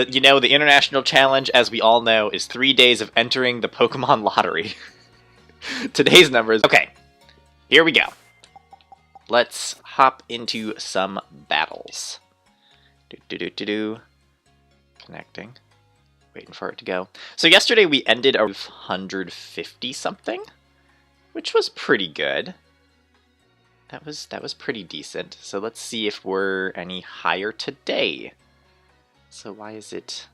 The international challenge, as we all know, is 3 days of entering the Pokemon lottery. Today's numbers. Okay, here we go. Let's hop into some battles. Connecting. Waiting for it to go. So yesterday we ended a 150 something, which was pretty good. That was pretty decent. So let's see if we're any higher today. So why is it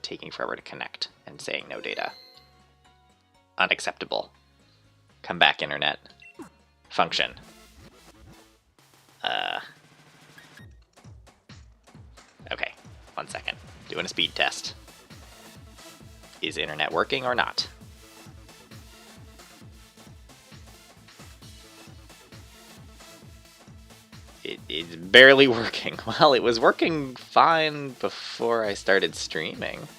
taking forever to connect and saying no data? Unacceptable. Come back, internet. Function. Okay, 1 second. Doing a speed test. Is internet working or not? It is barely working. Well, it was working fine before I started streaming.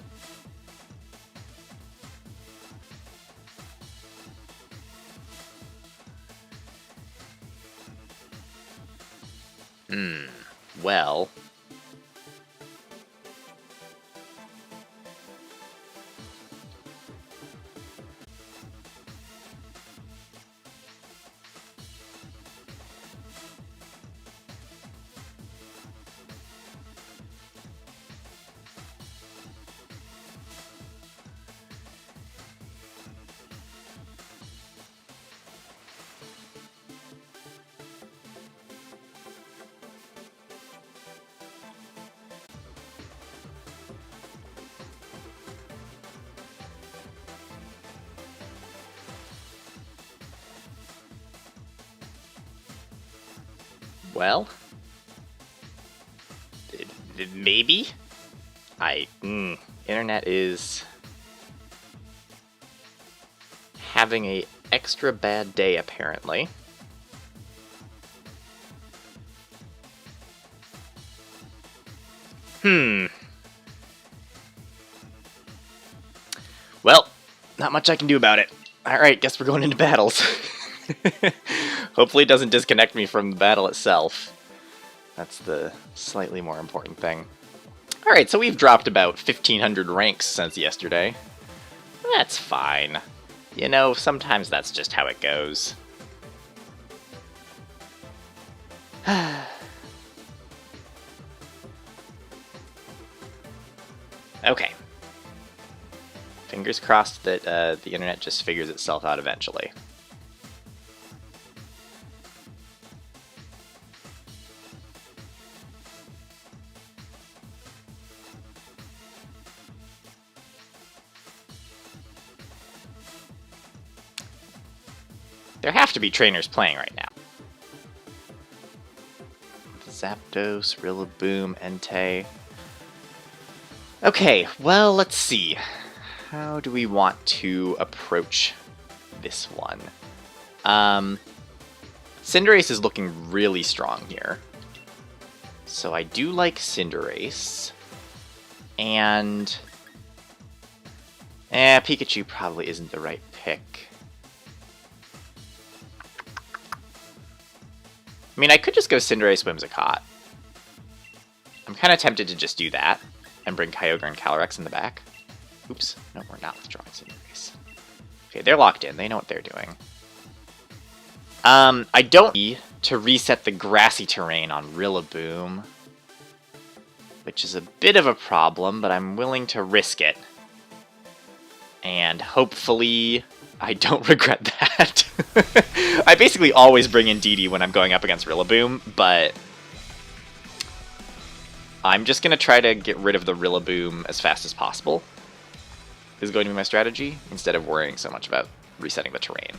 Well... Well, maybe? Internet is having a extra bad day, apparently. Well, not much I can do about it. Alright, guess we're going into battles. Hopefully it doesn't disconnect me from the battle itself. That's the slightly more important thing. Alright, so we've dropped about 1,500 ranks since yesterday. That's fine. You know, sometimes that's just how it goes. Okay. Fingers crossed that the internet just figures itself out eventually. There have to be trainers playing right now. Zapdos, Rillaboom, Entei. Okay, well, let's see. How do we want to approach this one? Cinderace is looking really strong here. So I do like Cinderace. And... Pikachu probably isn't the right pick. I mean, I could just go Cinderace, Whimsicott. I'm kind of tempted to just do that and bring Kyogre and Calyrex in the back. Oops. No, we're not withdrawing Cinderace. Okay, they're locked in. They know what they're doing. I don't need to reset the grassy terrain on Rillaboom, which is a bit of a problem, but I'm willing to risk it. And hopefully I don't regret that. I basically always bring in DD when I'm going up against Rillaboom, but I'm just going to try to get rid of the Rillaboom as fast as possible. Is going to be my strategy, instead of worrying so much about resetting the terrain.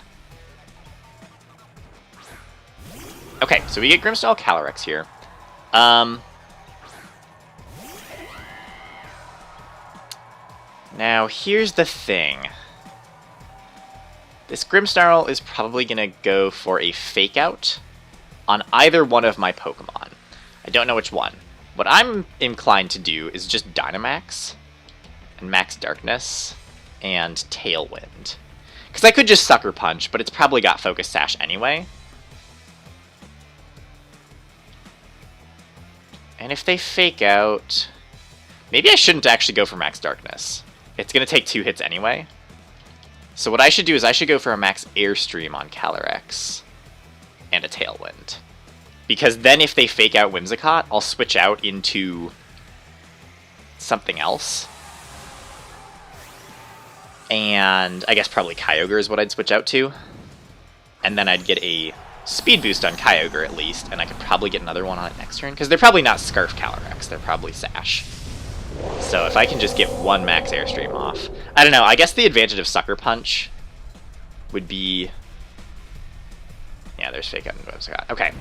Okay, so we get Grimmsnarl Calyrex here. Now, here's the thing. This Grimmsnarl is probably going to go for a Fake Out on either one of my Pokemon. I don't know which one. What I'm inclined to do is just Dynamax and Max Darkness and Tailwind. Because I could just Sucker Punch, but it's probably got Focus Sash anyway. And if they Fake Out... Maybe I shouldn't actually go for Max Darkness. It's going to take 2 hits anyway. So what I should do is I should go for a Max Airstream on Calyrex and a Tailwind. Because then if they fake out Whimsicott, I'll switch out into something else. And I guess probably Kyogre is what I'd switch out to. And then I'd get a speed boost on Kyogre at least, and I could probably get another one on it next turn. Because they're probably not Scarf Calyrex, they're probably Sash. So if I can just get 1 Max Airstream off. I don't know, I guess the advantage of Sucker Punch would be... Yeah, there's fake out and Whimsicott. Okay.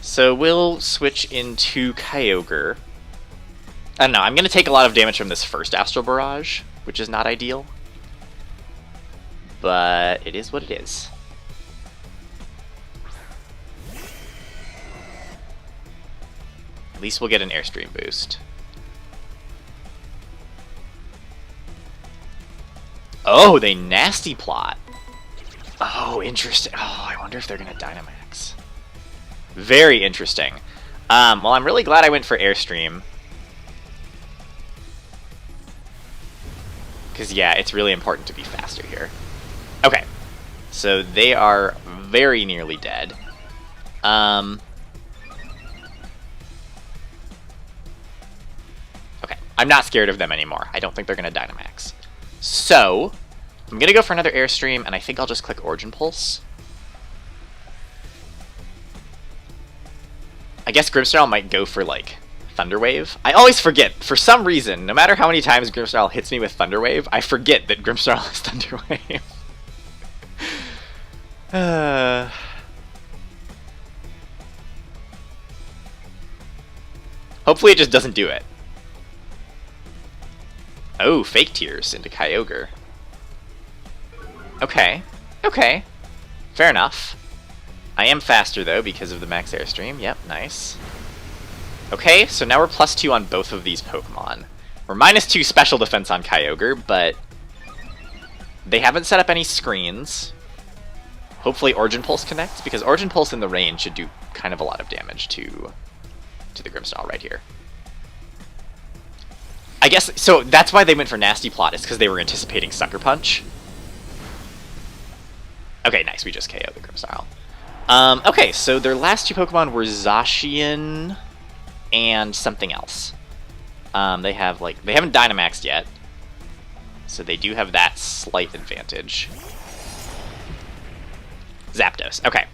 So we'll switch into Kyogre. I don't know, I'm going to take a lot of damage from this first Astral Barrage, which is not ideal. But it is what it is. At least we'll get an Airstream boost. Oh, they Nasty Plot. Oh, interesting. Oh, I wonder if they're going to Dynamax. Very interesting. Well, I'm really glad I went for Airstream. Because, yeah, it's really important to be faster here. Okay. So they are very nearly dead. Okay. I'm not scared of them anymore. I don't think they're going to Dynamax. So, I'm going to go for another Airstream, and I think I'll just click Origin Pulse. I guess Grimmsnarl might go for, like, Thunder Wave. I always forget, for some reason, no matter how many times Grimmsnarl hits me with Thunder Wave, I forget that Grimmsnarl has Thunder Wave. Hopefully it just doesn't do it. Oh, Fake Tears into Kyogre. Okay. Okay. Fair enough. I am faster, though, because of the Max Airstream. Yep, nice. Okay, so now we're +2 on both of these Pokemon. We're -2 special defense on Kyogre, but they haven't set up any screens. Hopefully Origin Pulse connects, because Origin Pulse in the range should do kind of a lot of damage to the Grimmsnarl right here. I guess, so that's why they went for Nasty Plot, is because they were anticipating Sucker Punch. Okay, nice, we just KO'd the Grimmsnarl. Okay, so their last 2 Pokemon were Zacian and something else. They haven't Dynamaxed yet, so they do have that slight advantage. Zapdos, okay.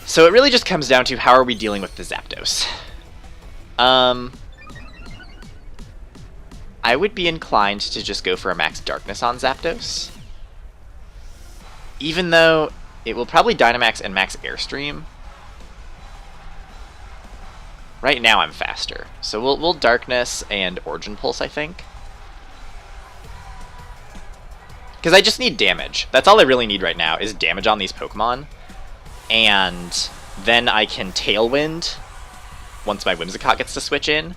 So it really just comes down to how are we dealing with the Zapdos. I would be inclined to just go for a Max Darkness on Zapdos. Even though it will probably Dynamax and Max Airstream. Right now I'm faster. So we'll Darkness and Origin Pulse, I think. Because I just need damage. That's all I really need right now, is damage on these Pokemon. And then I can Tailwind once my Whimsicott gets to switch in.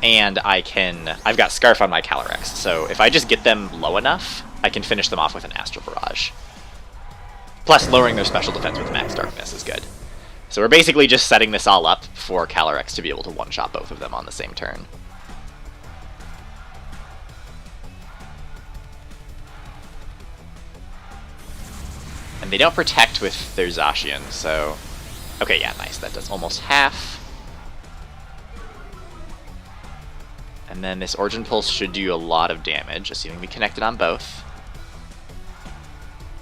And I've got Scarf on my Calyrex, so if I just get them low enough, I can finish them off with an Astral Barrage. Plus, lowering their special defense with Max Darkness is good. So we're basically just setting this all up for Calyrex to be able to one-shot both of them on the same turn. And they don't protect with their Zacian, so... Okay, yeah, nice. That does almost half. And then this Origin Pulse should do a lot of damage, assuming we connected on both.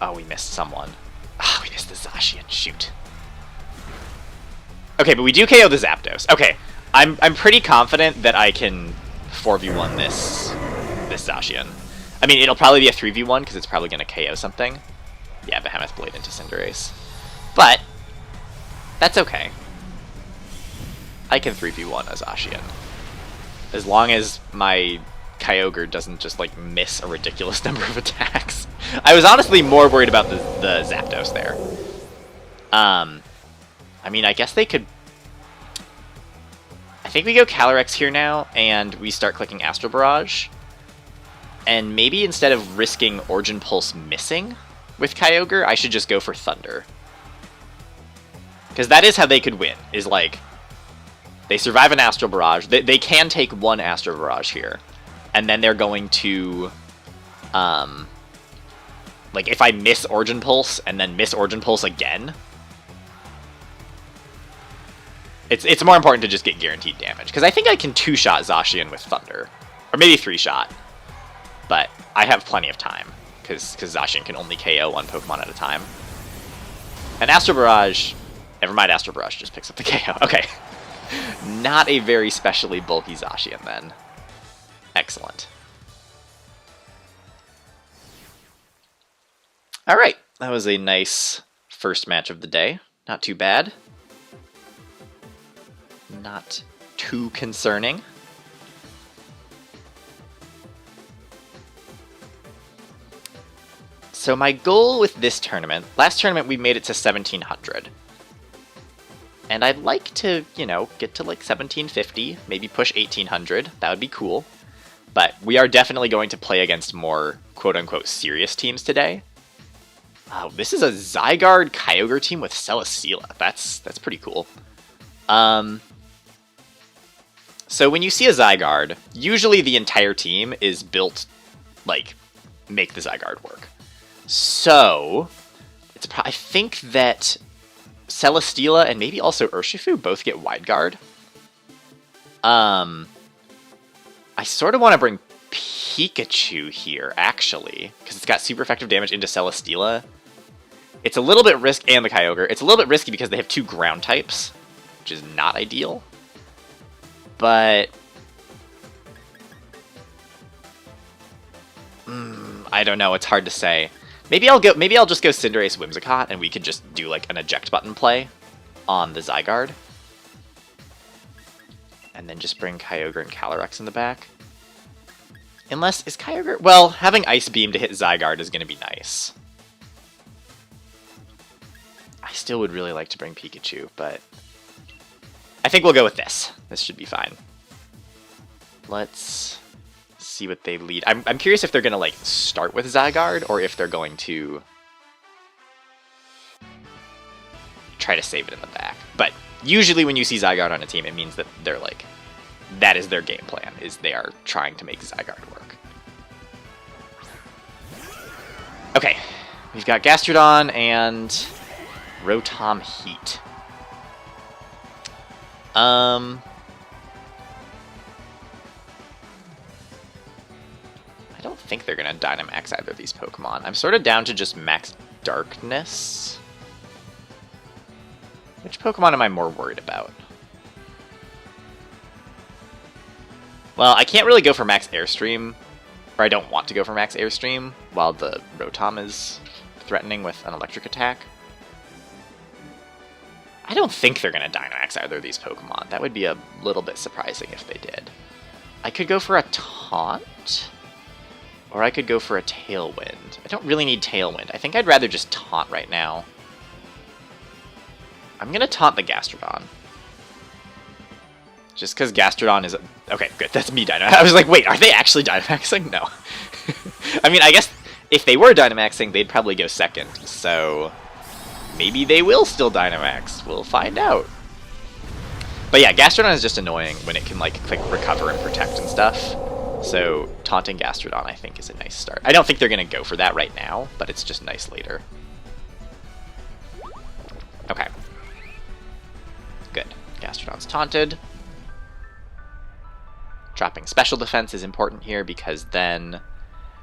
Oh, we missed someone. Oh, we missed the Zacian. Shoot. Okay, but we do KO the Zapdos. Okay, I'm pretty confident that I can 4v1 this Zacian. I mean, it'll probably be a 3v1 because it's probably going to KO something. Yeah, Behemoth Blade into Cinderace. But that's okay. I can 3v1 a Zacian. As long as my Kyogre doesn't just, like, miss a ridiculous number of attacks. I was honestly more worried about the Zapdos there. I mean, I guess they could... I think we go Calyrex here now, and we start clicking Astral Barrage. And maybe instead of risking Origin Pulse missing with Kyogre, I should just go for Thunder. Because that is how they could win, is, like... They survive an Astral Barrage. They can take one Astral Barrage here. And then they're going to... like, if I miss Origin Pulse and then miss Origin Pulse again... It's more important to just get guaranteed damage. Because I think I can 2-shot Zacian with Thunder. Or maybe 3-shot. But I have plenty of time. Because Zacian can only KO one Pokemon at a time. And Astral Barrage... Never mind, Astral Barrage just picks up the KO. Okay. Not a very specially bulky Zacian then. Excellent. Alright, that was a nice first match of the day. Not too bad. Not too concerning. So my goal with this tournament, last tournament we made it to 1700. And I'd like to, you know, get to like 1750, maybe push 1800. That would be cool. But we are definitely going to play against more quote-unquote serious teams today. Oh, this is a Zygarde Kyogre team with Celesteela. That's pretty cool. So when you see a Zygarde, usually the entire team is built, like, make the Zygarde work. So, I think that Celesteela and maybe also Urshifu both get Wide Guard. I sort of want to bring Pikachu here, actually, because it's got super effective damage into Celesteela. It's a little bit risky, and the Kyogre. It's a little bit risky because they have 2 ground types, which is not ideal. But I don't know. It's hard to say. Maybe I'll just go Cinderace Whimsicott, and we could just do like an eject button play on the Zygarde, and then just bring Kyogre and Calyrex in the back. Unless is Kyogre? Well, having Ice Beam to hit Zygarde is going to be nice. I still would really like to bring Pikachu, but I think we'll go with this. This should be fine. Let's see what they lead. I'm curious if they're going to like start with Zygarde or if they're going to try to save it in the back. But usually when you see Zygarde on a team, it means that they're like, that is their game plan, is they are trying to make Zygarde work. Okay, we've got Gastrodon and Rotom Heat. I don't think they're going to Dynamax either of these Pokemon. I'm sort of down to just Max Darkness. Which Pokemon am I more worried about? Well, I can't really go for Max Airstream, or I don't want to go for Max Airstream, while the Rotom is threatening with an electric attack. I don't think they're going to Dynamax either of these Pokemon. That would be a little bit surprising if they did. I could go for a Taunt, or I could go for a Tailwind. I don't really need Tailwind. I think I'd rather just Taunt right now. I'm going to Taunt the Gastrodon. Just because Gastrodon is... Okay, good. That's me Dynamaxing. I was like, wait, are they actually Dynamaxing? No. I mean, I guess if they were Dynamaxing, they'd probably go second. So maybe they will still Dynamax. We'll find out. But yeah, Gastrodon is just annoying when it can like recover and protect and stuff. So taunting Gastrodon, I think, is a nice start. I don't think they're going to go for that right now, but it's just nice later. Okay. Good. Gastrodon's taunted. Dropping special defense is important here because then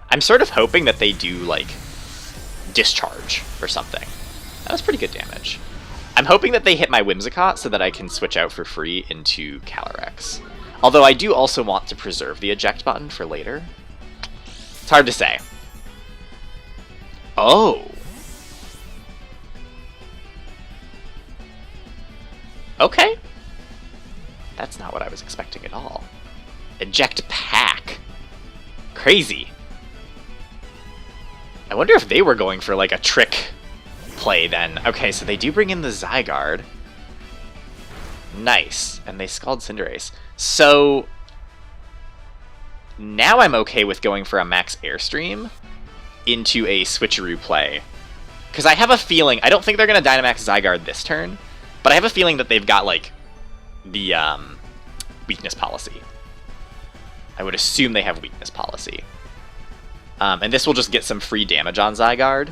I'm sort of hoping that they do like discharge or something. That was pretty good damage. I'm hoping that they hit my Whimsicott so that I can switch out for free into Calyrex. Although I do also want to preserve the eject button for later. It's hard to say. Oh. Okay. That's not what I was expecting at all. Eject Pack. Crazy. I wonder if they were going for like a trick play then. Okay, so they do bring in the Zygarde. Nice. And they Scald Cinderace. So now I'm okay with going for a Max Airstream into a switcheroo play. Because I have a feeling, I don't think they're going to Dynamax Zygarde this turn, but I have a feeling that they've got like the weakness policy. I would assume they have weakness policy. And this will just get some free damage on Zygarde,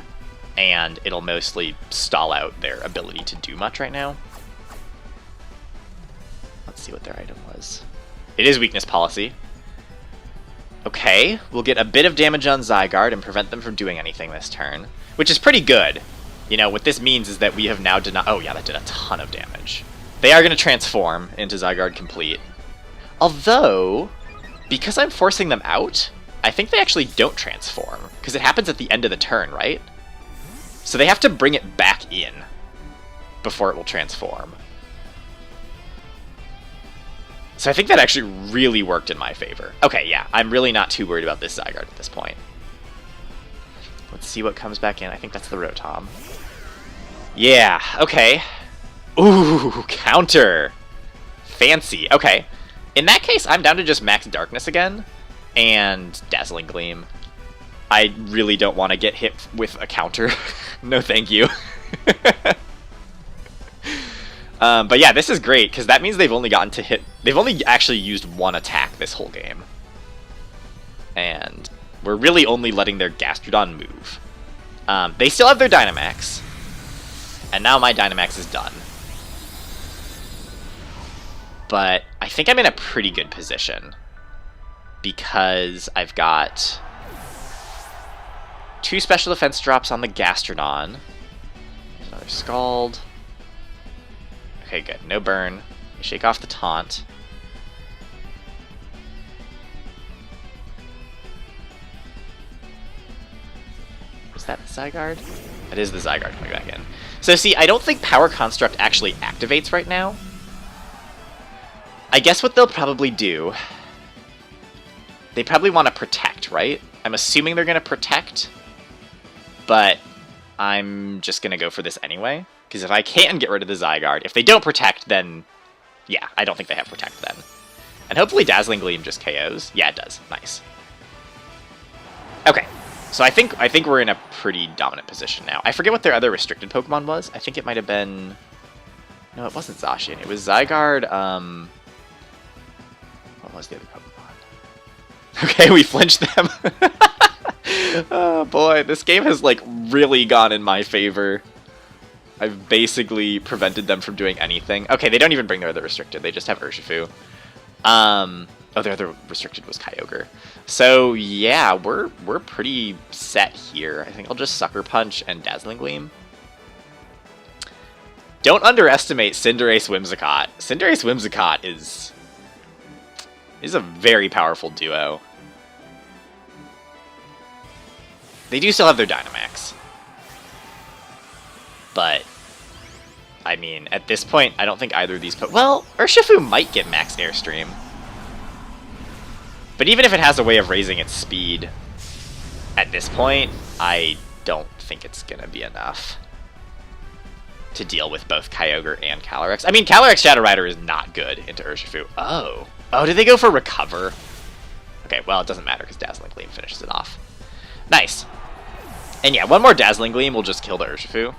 and it'll mostly stall out their ability to do much right now. Let's see what their item was. It is weakness policy. Okay, we'll get a bit of damage on Zygarde and prevent them from doing anything this turn, which is pretty good. You know, what this means is that we have now denied... Oh yeah, that did a ton of damage. They are going to transform into Zygarde Complete. Although, because I'm forcing them out, I think they actually don't transform, because it happens at the end of the turn, right? So they have to bring it back in before it will transform. So I think that actually really worked in my favor. Okay, yeah, I'm really not too worried about this Zygarde at this point. Let's see what comes back in. I think that's the Rotom. Yeah, okay. Ooh, counter. Fancy. Okay. In that case, I'm down to just Max Darkness again and Dazzling Gleam. I really don't want to get hit with a counter. No, thank you. But yeah, this is great, because that means they've only gotten to hit... They've only actually used one attack this whole game. And we're really only letting their Gastrodon move. They still have their Dynamax. And now my Dynamax is done. But I think I'm in a pretty good position. Because I've got 2 special defense drops on the Gastrodon. There's another Scald. Okay, good. No burn. Shake off the taunt. Was that the Zygarde? That is the Zygarde coming back in. So see, I don't think Power Construct actually activates right now. I guess what they'll probably do... They probably want to protect, right? I'm assuming they're going to protect. But I'm just going to go for this anyway. Because if I can get rid of the Zygarde, if they don't protect, then... Yeah, I don't think they have protect then. And hopefully Dazzling Gleam just KOs. Yeah, it does. Nice. Okay. So I think we're in a pretty dominant position now. I forget what their other restricted Pokemon was. I think it might have been... No, it wasn't Zacian. It was Zygarde, What was the other Pokemon? Okay, we flinched them. Oh boy, this game has like really gone in my favor. I've basically prevented them from doing anything. Okay, they don't even bring their other restricted. They just have Urshifu. Oh, their other restricted was Kyogre. So yeah, we're pretty set here. I think I'll just Sucker Punch and Dazzling Gleam. Don't underestimate Cinderace Whimsicott. Cinderace Whimsicott is a very powerful duo. They do still have their Dynamax. But, I mean, at this point, I don't think either of these... Well, Urshifu might get Max Airstream. But even if it has a way of raising its speed, at this point, I don't think it's going to be enough to deal with both Kyogre and Calyrex. I mean, Calyrex Shadow Rider is not good into Urshifu. Oh. Oh, did they go for Recover? Okay, well, it doesn't matter because Dazzling Gleam finishes it off. Nice. And yeah, one more Dazzling Gleam will just kill the Urshifu.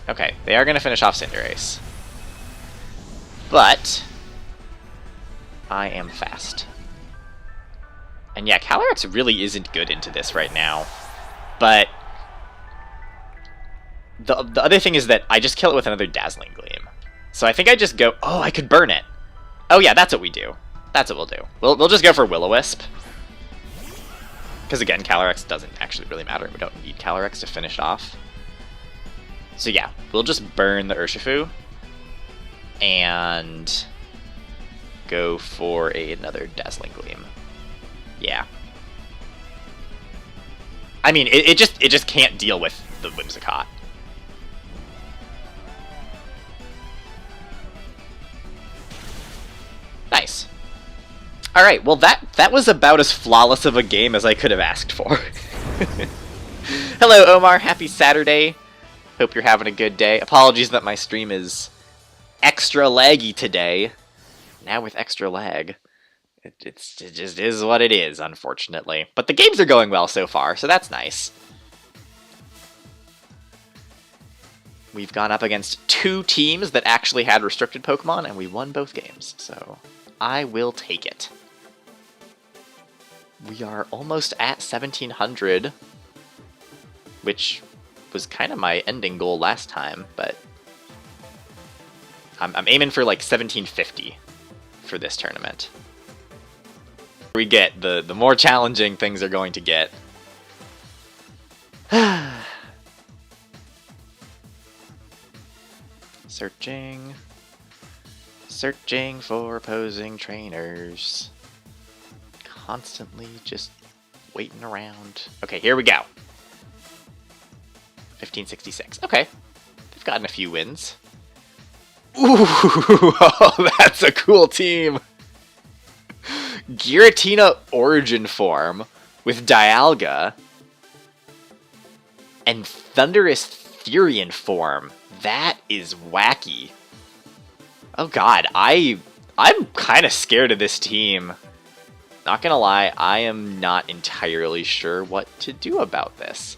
Okay, they are going to finish off Cinderace. But I am fast. And yeah, Calyrex really isn't good into this right now. But the other thing is that I just kill it with another Dazzling Gleam. So I think I just go... Oh, I could burn it. Oh yeah, that's what we do. That's what we'll do. We'll just go for Will-O-Wisp. Because again, Calyrex doesn't actually really matter. We don't need Calyrex to finish off. So yeah, we'll just burn the Urshifu. And go for another Dazzling Gleam. Yeah. I mean, it just can't deal with the Whimsicott. Nice. Alright, well that was about as flawless of a game as I could have asked for. Hello Omar, happy Saturday. Hope you're having a good day. Apologies that my stream is extra laggy today. Now with extra lag. It just is what it is, unfortunately. But the games are going well so far, so that's nice. we've gone up against 2 teams that actually had restricted Pokemon, and we won both games, so I will take it. We are almost at 1700, which was kind of my ending goal last time, but I'm aiming for like 1750 for this tournament. We get the more challenging things are going to get. Searching for opposing trainers. Constantly just waiting around. Okay, here we go. 1566. Okay, they've gotten a few wins. Ooh, oh, that's a cool team. Giratina Origin Form with Dialga and Thundurus Therian Form. That is wacky. Oh god, I'm kind of scared of this team. Not gonna lie, I am not entirely sure what to do about this.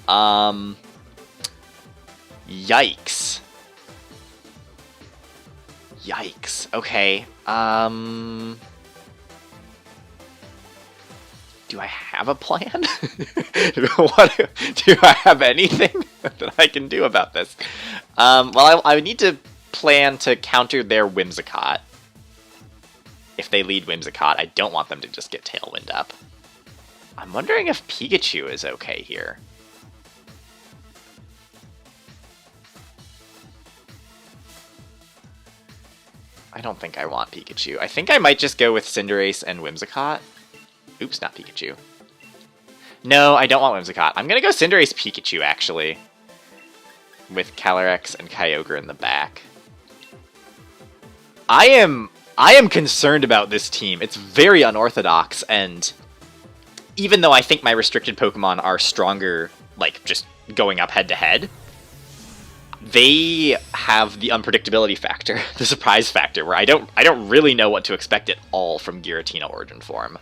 Yikes. Yikes. Okay. Do I have a plan? Do I have anything that I can do about this? Well, I would need to plan to counter their Whimsicott. If they lead Whimsicott, I don't want them to just get Tailwind up. I'm wondering if Pikachu is okay here. I don't think I want Pikachu. I think I might just go with Cinderace and Whimsicott. Oops, not Pikachu. No, I don't want Whimsicott. I'm gonna go Cinderace Pikachu, actually. With Calyrex and Kyogre in the back. I am concerned about this team. It's very unorthodox, and even though I think my restricted Pokemon are stronger, like, just going up head-to-head, they have the unpredictability factor, the surprise factor, where I don't really know what to expect at all from Giratina Origin Form.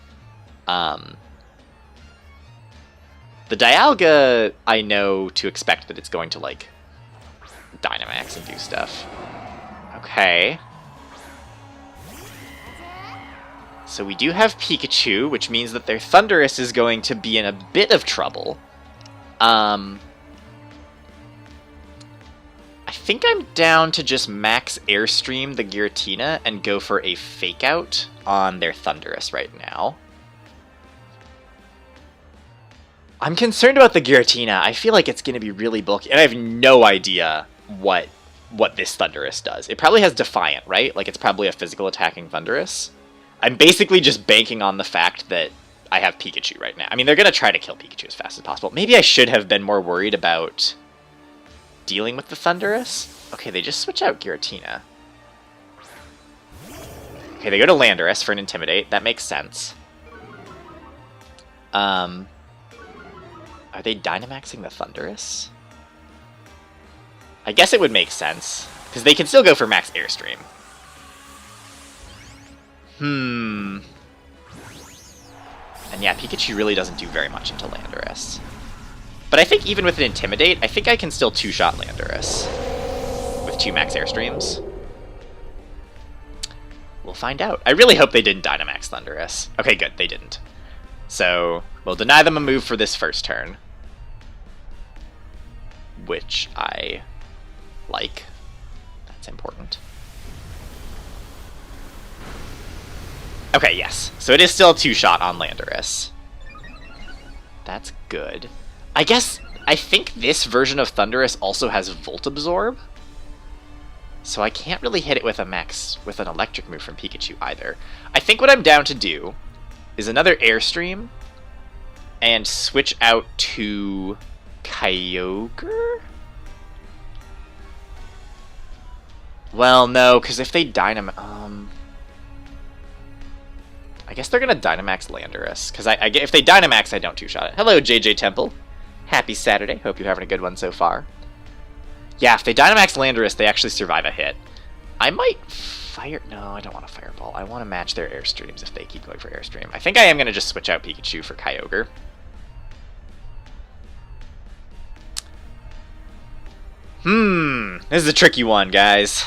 The Dialga, I know to expect that it's going to, like, Dynamax and do stuff. Okay. So we do have Pikachu, which means that their Thundurus is going to be in a bit of trouble. I think I'm down to just max Airstream the Giratina and go for a Fake Out on their Thundurus right now. I'm concerned about the Giratina. I feel like it's going to be really bulky, and I have no idea what this Thundurus does. It probably has Defiant, right? Like, it's probably a physical attacking Thundurus. I'm basically just banking on the fact that I have Pikachu right now. I mean, they're going to try to kill Pikachu as fast as possible. Maybe I should have been more worried about dealing with the Thundurus. Okay, they just switch out Giratina. Okay, they go to Landorus for an Intimidate. That makes sense. Are they Dynamaxing the Thundurus? I guess it would make sense, because they can still go for max Airstream. And yeah, Pikachu really doesn't do very much into Landorus. But I think even with an Intimidate, I think I can still two-shot Landorus with 2 max Airstreams. We'll find out. I really hope they didn't Dynamax Thundurus. Okay, good, they didn't. So, we'll deny them a move for this first turn. Which I like. That's important. Okay, yes. So it is still a 2-shot on Landorus. That's good. I think this version of Thundurus also has Volt Absorb. So I can't really hit it with an electric move from Pikachu either. I think what I'm down to do is another Airstream and switch out to Kyogre? Well, no, because if they Dynamax... I guess they're going to Dynamax Landorus, because if they Dynamax, I don't two-shot it. Hello, JJ Temple. Happy Saturday. Hope you're having a good one so far. Yeah, if they Dynamax Landorus, they actually survive a hit. I might fire... No, I don't want to Fireball. I want to match their Airstreams if they keep going for Airstream. I think I am going to just switch out Pikachu for Kyogre. This is a tricky one, guys.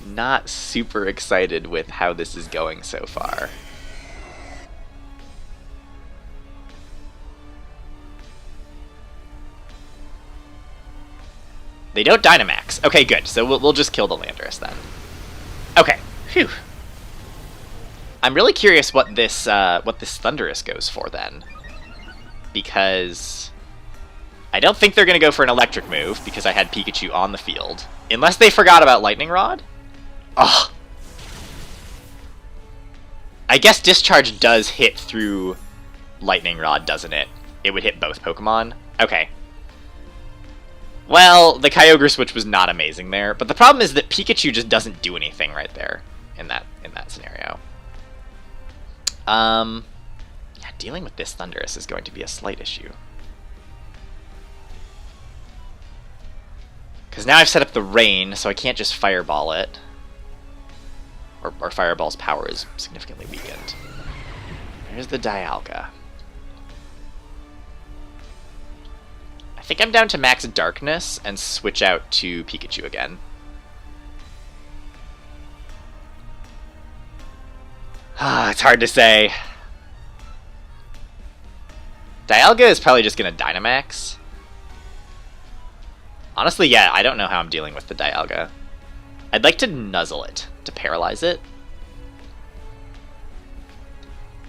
Not super excited with how this is going so far. They don't Dynamax. Okay, good. So we'll just kill the Landorus then. Okay. Phew. I'm really curious what this Thundurus goes for then, because I don't think they're gonna go for an electric move because I had Pikachu on the field, unless they forgot about Lightning Rod. Ugh. I guess Discharge does hit through Lightning Rod, doesn't it? It would hit both Pokemon. Okay. Well, the Kyogre switch was not amazing there, but the problem is that Pikachu just doesn't do anything right there in that scenario. Yeah, dealing with this Thundurus is going to be a slight issue. Because now I've set up the rain, so I can't just Fireball it. Or Fireball's power is significantly weakened. There's the Dialga. I think I'm down to max Darkness and switch out to Pikachu again. It's hard to say. Dialga is probably just going to Dynamax. Honestly, yeah, I don't know how I'm dealing with the Dialga. I'd like to Nuzzle it, to paralyze it.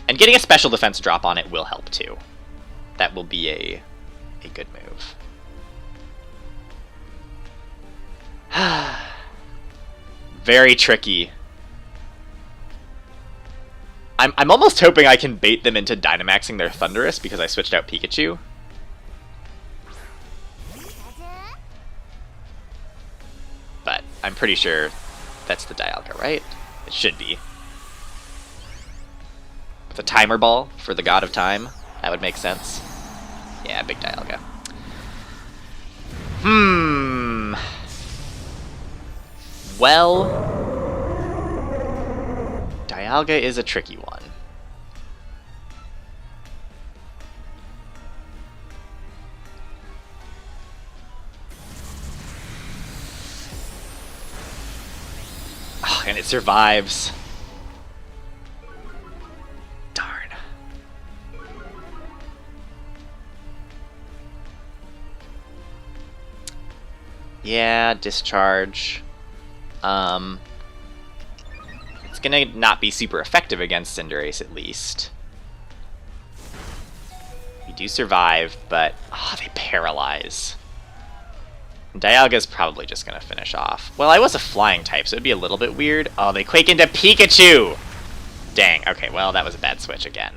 And getting a special defense drop on it will help too. That will be a good move. Very tricky. I'm almost hoping I can bait them into Dynamaxing their Thundurus because I switched out Pikachu. But I'm pretty sure that's the Dialga, right? It should be. With a Timer Ball for the God of Time, that would make sense. Yeah, big Dialga. Well, Dialga is a tricky one. Oh, and it survives. Darn. Yeah, Discharge. It's gonna not be super effective against Cinderace, at least. We do survive, but they paralyze. Dialga's probably just gonna finish off. Well, I was a flying type, so it'd be a little bit weird. Oh, they Quake into Pikachu! Dang, okay, well, that was a bad switch again.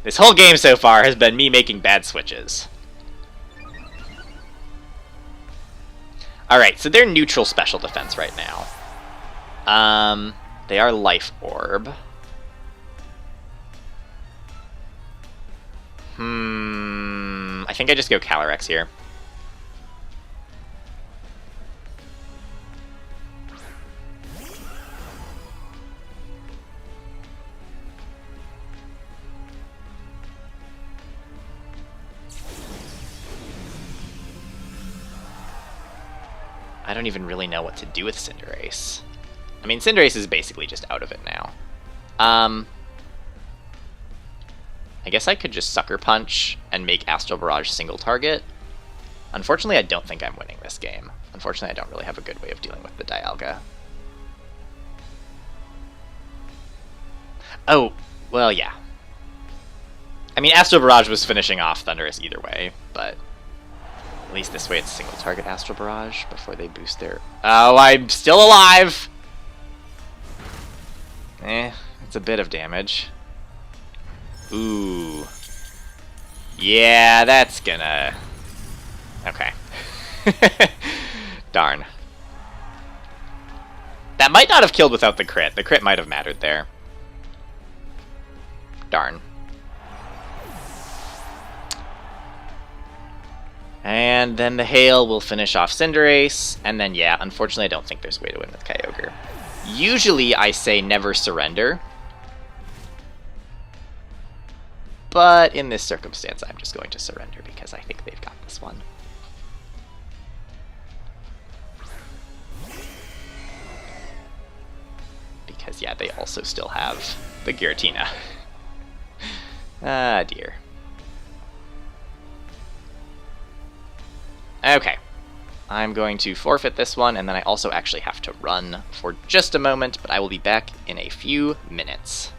This whole game so far has been me making bad switches. Alright, so they're neutral special defense right now. They are Life Orb. I think I just go Calyrex here. I don't even really know what to do with Cinderace. I mean, Cinderace is basically just out of it now. I guess I could just Sucker Punch and make Astral Barrage single target. Unfortunately, I don't think I'm winning this game. Unfortunately, I don't really have a good way of dealing with the Dialga. Oh, well, yeah. I mean, Astral Barrage was finishing off Thundurus either way, but at least this way it's single target Astral Barrage before they boost their... Oh, I'm still alive! It's a bit of damage. Ooh. Yeah, that's gonna... Okay. Darn. That might not have killed without the crit. The crit might have mattered there. Darn. And then the Hail will finish off Cinderace, and then, yeah, unfortunately I don't think there's a way to win with Kyogre. Usually I say never surrender. but in this circumstance I'm just going to surrender because I think they've got this one. Because, yeah, they also still have the Giratina. Ah, dear. Okay. I'm going to forfeit this one, and then I also actually have to run for just a moment, but I will be back in a few minutes.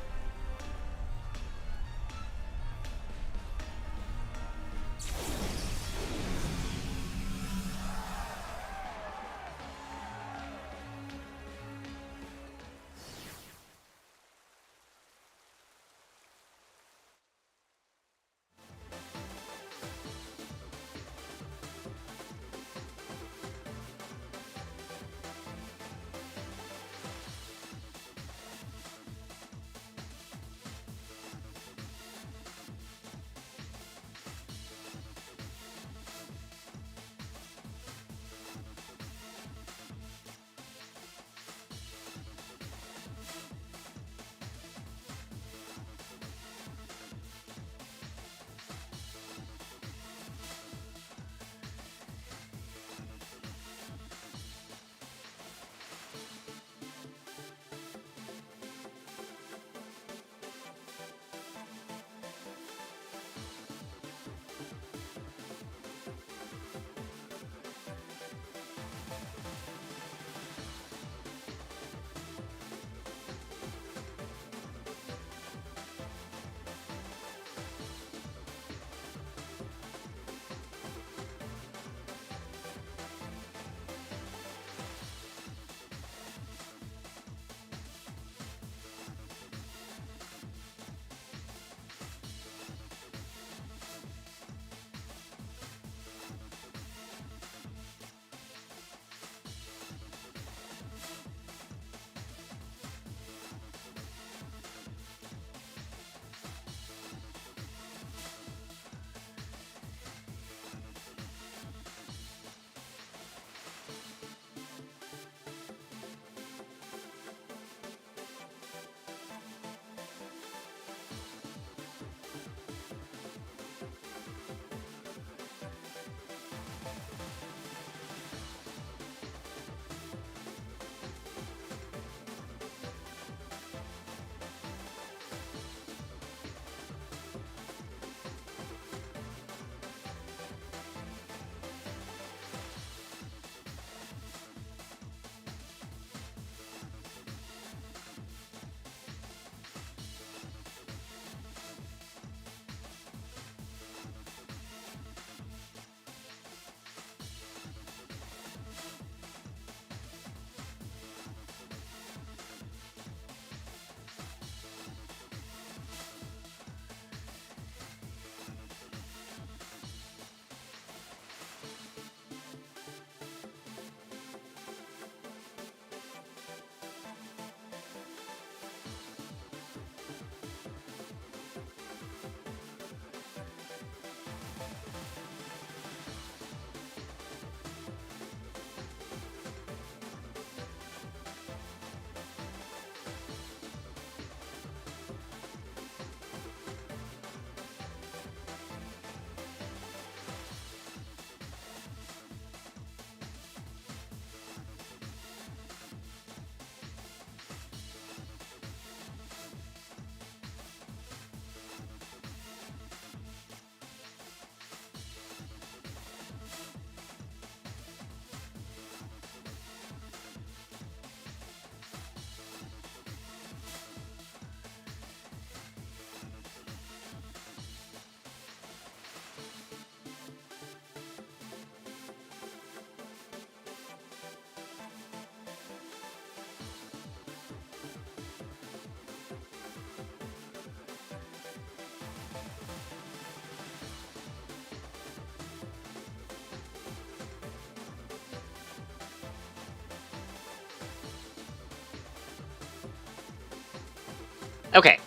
Okay.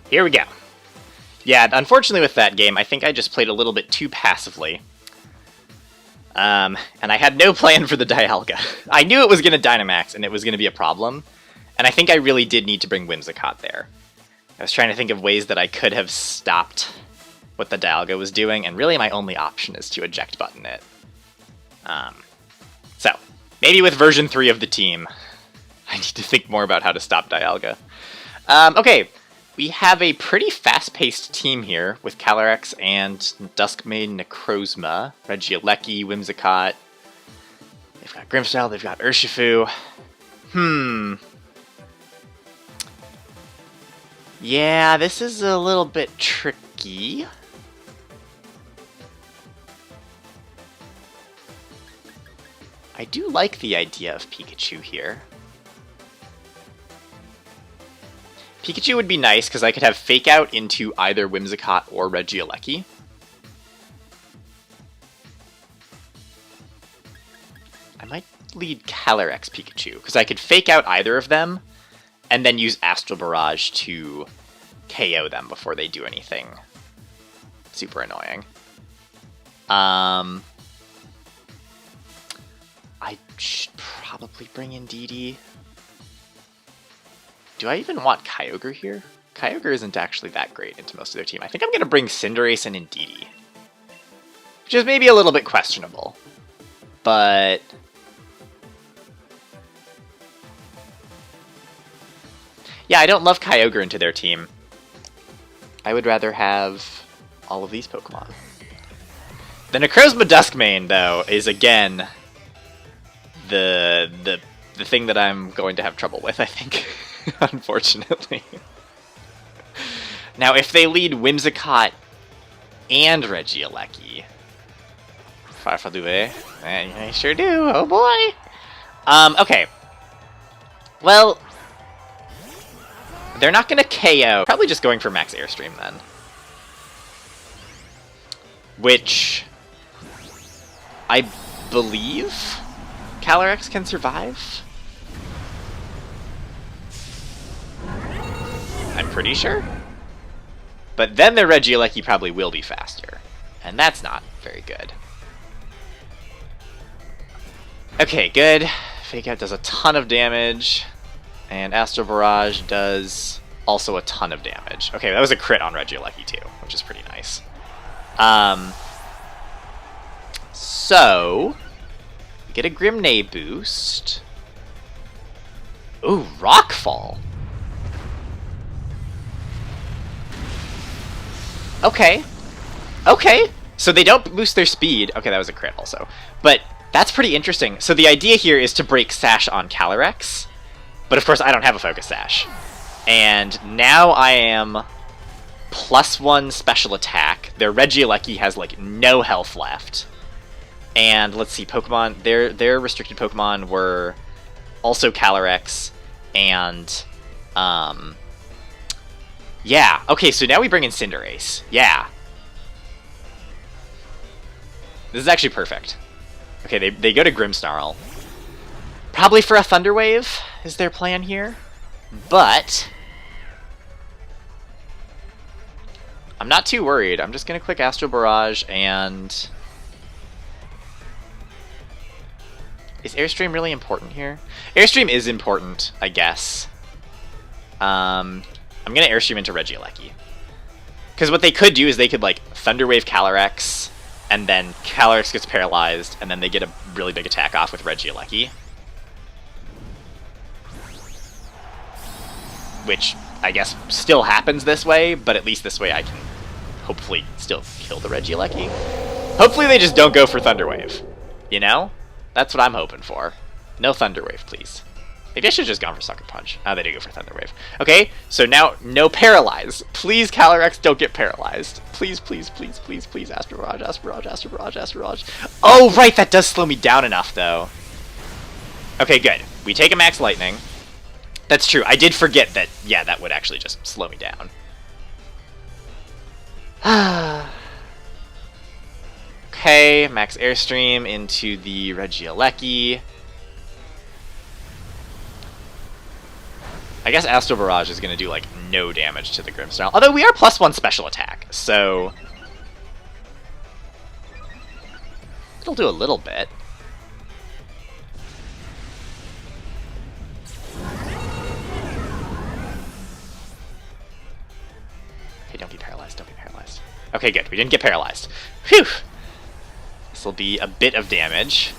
Here we go. Yeah, unfortunately with that game, I think I just played a little bit too passively. And I had no plan for the Dialga. I knew it was going to Dynamax, and it was going to be a problem. And I think I really did need to bring Whimsicott there. I was trying to think of ways that I could have stopped what the Dialga was doing, and really my only option is to eject button it. So, maybe with version 3 of the team, I need to think more about how to stop Dialga. Okay, we have a pretty fast-paced team here with Calyrex and Duskmane, Necrozma, Regieleki, Whimsicott. They've got Grimmsnarl, they've got Urshifu. Yeah, this is a little bit tricky. I do like the idea of Pikachu here. Pikachu would be nice because I could have Fake Out into either Whimsicott or Regieleki. I might lead Calyrex Pikachu because I could Fake Out either of them and then use Astral Barrage to KO them before they do anything super annoying. I should probably bring in Didi. Do I even want Kyogre here? Kyogre isn't actually that great into most of their team. I think I'm going to bring Cinderace and Indeedee, which is maybe a little bit questionable. But yeah, I don't love Kyogre into their team. I would rather have all of these Pokemon. The Necrozma Duskmane, though, is again the thing that I'm going to have trouble with, I think, unfortunately. Now, if they lead Whimsicott and Regieleki, Farfadoué, I sure do, oh boy! Okay. Well, they're not going to KO. Probably just going for Max Airstream, then. Which I believe Calyrex can survive? I'm pretty sure. But then their Regieleki probably will be faster. And that's not very good. Okay, good. Fake Out does a ton of damage. And Astral Barrage does also a ton of damage. Okay, that was a crit on Regieleki too, which is pretty nice. So we get a Grimnay boost. Ooh, Rockfall. Okay. Okay. So they don't boost their speed. Okay, that was a crit also. But that's pretty interesting. So the idea here is to break Sash on Calyrex. But of course I don't have a Focus Sash. And now I am +1 special attack. Their Regieleki has like no health left. And let's see, Pokemon, their restricted Pokemon were also Calyrex and yeah, okay, so now we bring in Cinderace. Yeah. This is actually perfect. Okay, they go to Grimmsnarl. Probably for a Thunder Wave is their plan here. But I'm not too worried. I'm just going to click Astral Barrage and is Airstream really important here? Airstream is important, I guess. I'm going to Airstream into Regieleki. Because what they could do is they could, like, Thunder Wave Calyrex, and then Calyrex gets paralyzed, and then they get a really big attack off with Regieleki. Which, I guess, still happens this way, but at least this way I can hopefully still kill the Regieleki. Hopefully they just don't go for Thunder Wave. You know? That's what I'm hoping for. No Thunder Wave, please. Maybe I should have just gone for Sucker Punch. Oh, they did go for Thunder Wave. Okay, so now, no Paralyze. Please, Calyrex, don't get paralyzed. Please, please, please, please, please. Astral Barrage, Astral Barrage, Astral Barrage, Astral Barrage. Oh, right, that does slow me down enough, though. Okay, good. We take a Max Lightning. That's true. I did forget that, yeah, that would actually just slow me down. Okay, Max Airstream into the Regieleki. I guess Astral Barrage is going to do, like, no damage to the Grimmsnarl. Although we are +1 special attack, so it'll do a little bit. Okay, good. We didn't get paralyzed. Phew! This will be a bit of damage.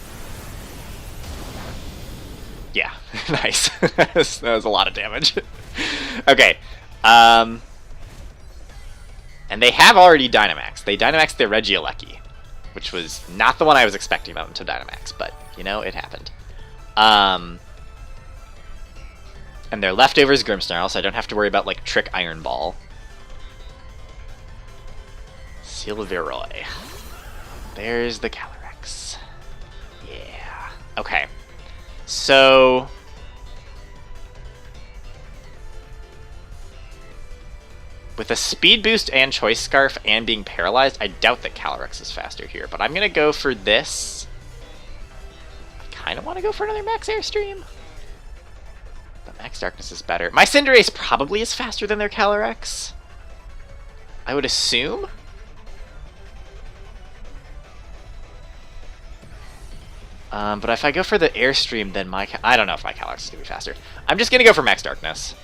Yeah, nice. That was a lot of damage. Okay. And they have already Dynamaxed. They Dynamaxed their Regieleki, which was not the one I was expecting them to Dynamax, but, you know, it happened. And their leftover is Grimmsnarl, so I don't have to worry about, like, Trick Iron Ball. Silveroy. There's the Calyrex. Yeah. Okay. So... with a speed boost and Choice Scarf and being paralyzed, I doubt that Calyrex is faster here, but I'm going to go for this. I kind of want to go for another Max Airstream. But Max Darkness is better. My Cinderace probably is faster than their Calyrex, I would assume. But if I go for the Airstream, then I don't know if my Calyrex is going to be faster. I'm just going to go for Max Darkness.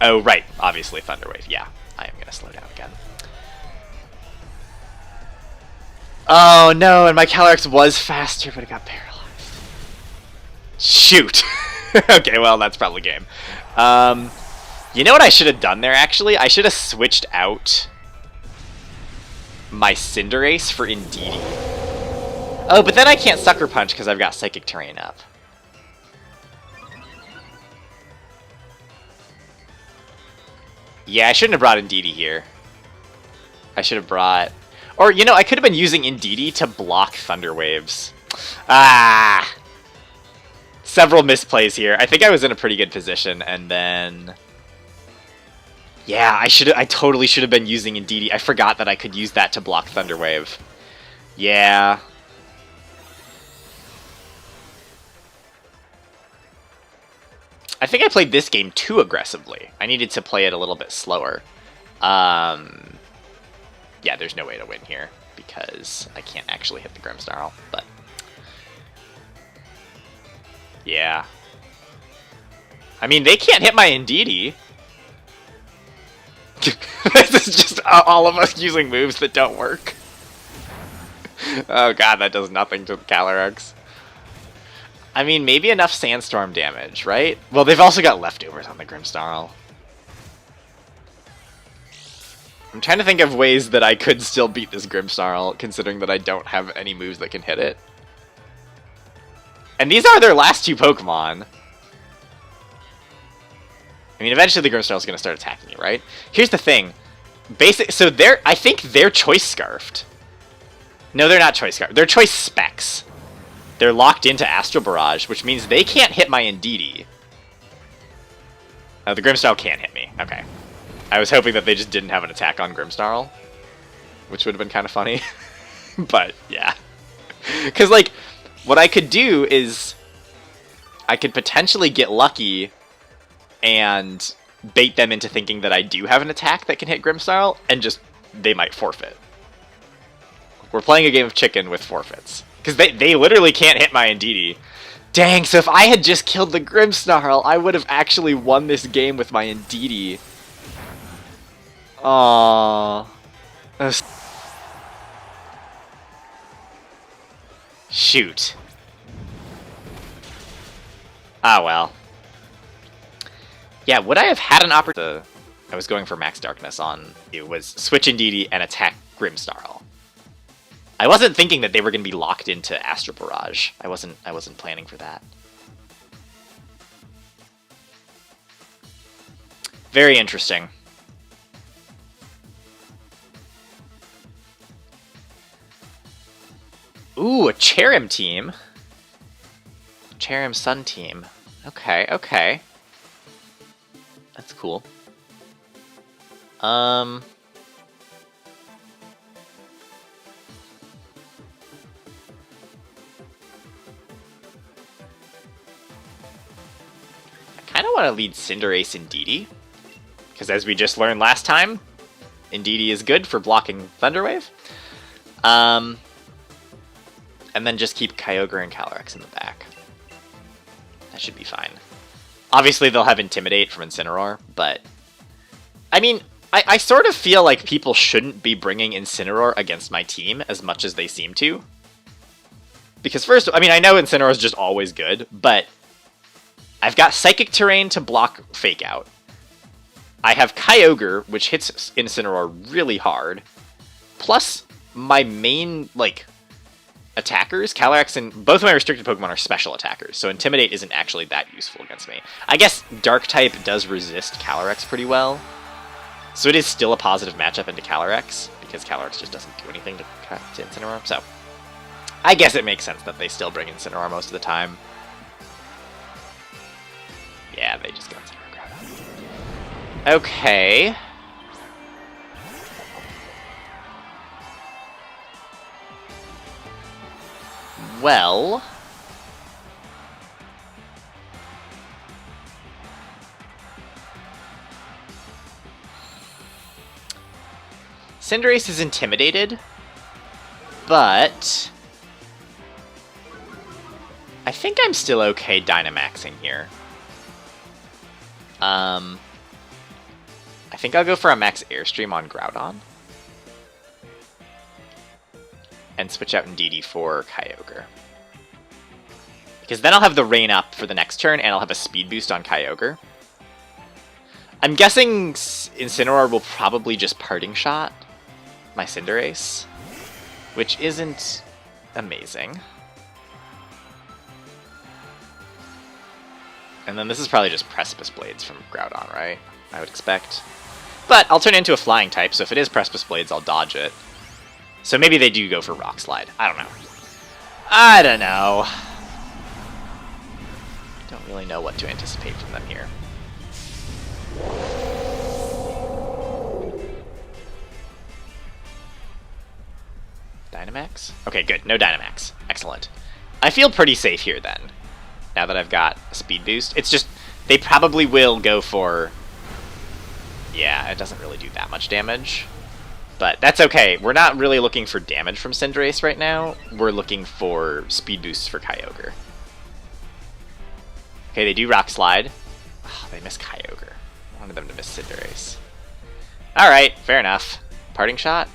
Oh, right. Obviously, Thunder Wave. Yeah, I am going to slow down again. Oh, no, and my Calyrex was faster, but it got paralyzed. Shoot. Okay, well, that's probably game. You know what I should have done there, actually? I should have switched out my Cinderace for Indeedee. Oh, but then I can't Sucker Punch because I've got Psychic Terrain up. Yeah, I shouldn't have brought Indeedee here. I should have brought... or, you know, I could have been using Indeedee to block Thunder Waves. Ah! Several misplays here. I think I was in a pretty good position, and then... yeah, I totally should have been using Indeedee. I forgot that I could use that to block Thunder Wave. Yeah. I think I played this game too aggressively. I needed to play it a little bit slower. Yeah, there's no way to win here because I can't actually hit the Grimmsnarl, but... yeah. I mean, they can't hit my Indeedee. This is just all of us using moves that don't work. Oh god, that does nothing to Calyrex. I mean, maybe enough Sandstorm damage, right? Well, they've also got leftovers on the Grimmsnarl. I'm trying to think of ways that I could still beat this Grimmsnarl, considering that I don't have any moves that can hit it. And these are their last two Pokemon. I mean, eventually the Grimmsnarl is going to start attacking you, right? Here's the thing. So I think they're Choice Scarfed. No, they're not Choice Scarfed. They're Choice Specs. They're locked into Astral Barrage, which means they can't hit my Indeedee. Oh, the Grimmsnarl can't hit me. Okay. I was hoping that they just didn't have an attack on Grimmsnarl, which would have been kind of funny. But, yeah. Because, like, what I could do is I could potentially get lucky and bait them into thinking that I do have an attack that can hit Grimmsnarl, and just, they might forfeit. We're playing a game of chicken with forfeits. Because they literally can't hit my Indeedee. Dang, so if I had just killed the Grimmsnarl, I would have actually won this game with my Indeedee. Aww. Shoot. Ah, well. Yeah, would I have had an opportunity? I was going for Max Darkness on. It was switch Indeedee and attack Grimmsnarl. I wasn't thinking that they were going to be locked into Astral Barrage. I wasn't planning for that. Very interesting. Ooh, a Cherrim team. Cherrim Sun team. Okay, okay. That's cool. I kind of want to lead Cinderace Indeedee, because as we just learned last time, Indeedee is good for blocking Thunder Wave. And then just keep Kyogre and Calyrex in the back. That should be fine. Obviously, they'll have Intimidate from Incineroar, but... I mean, I sort of feel like people shouldn't be bringing Incineroar against my team as much as they seem to. Because first, I mean, I know Incineroar is just always good, but I've got Psychic Terrain to block Fake Out. I have Kyogre, which hits Incineroar really hard. Plus, my main, like, attackers, Calyrex and both of my restricted Pokemon are special attackers, so Intimidate isn't actually that useful against me. I guess Dark-type does resist Calyrex pretty well, so it is still a positive matchup into Calyrex, because Calyrex just doesn't do anything to Incineroar, so I guess it makes sense that they still bring Incineroar most of the time. Yeah, they just go Incineroar. Okay. Well... Cinderace is intimidated, but... I think I'm still okay Dynamaxing here. I think I'll go for a Max Airstream on Groudon. And switch out Indeedee for Kyogre. Because then I'll have the Rain Up for the next turn, and I'll have a Speed Boost on Kyogre. I'm guessing Incineroar will probably just Parting Shot my Cinderace, which isn't amazing. And then this is probably just Precipice Blades from Groudon, right? I would expect. But I'll turn it into a Flying type, so if it is Precipice Blades, I'll dodge it. So maybe they do go for Rock Slide. I don't know. I don't know. Don't really know what to anticipate from them here. Dynamax? Okay, good. No Dynamax. Excellent. I feel pretty safe here then, now that I've got a Speed Boost. It's just, they probably will go for... Yeah, it doesn't really do that much damage. But that's okay. We're not really looking for damage from Cinderace right now. We're looking for Speed Boosts for Kyogre. Okay, they do Rock Slide. Oh, they miss Kyogre. I wanted them to miss Cinderace. Alright, fair enough. Parting Shot?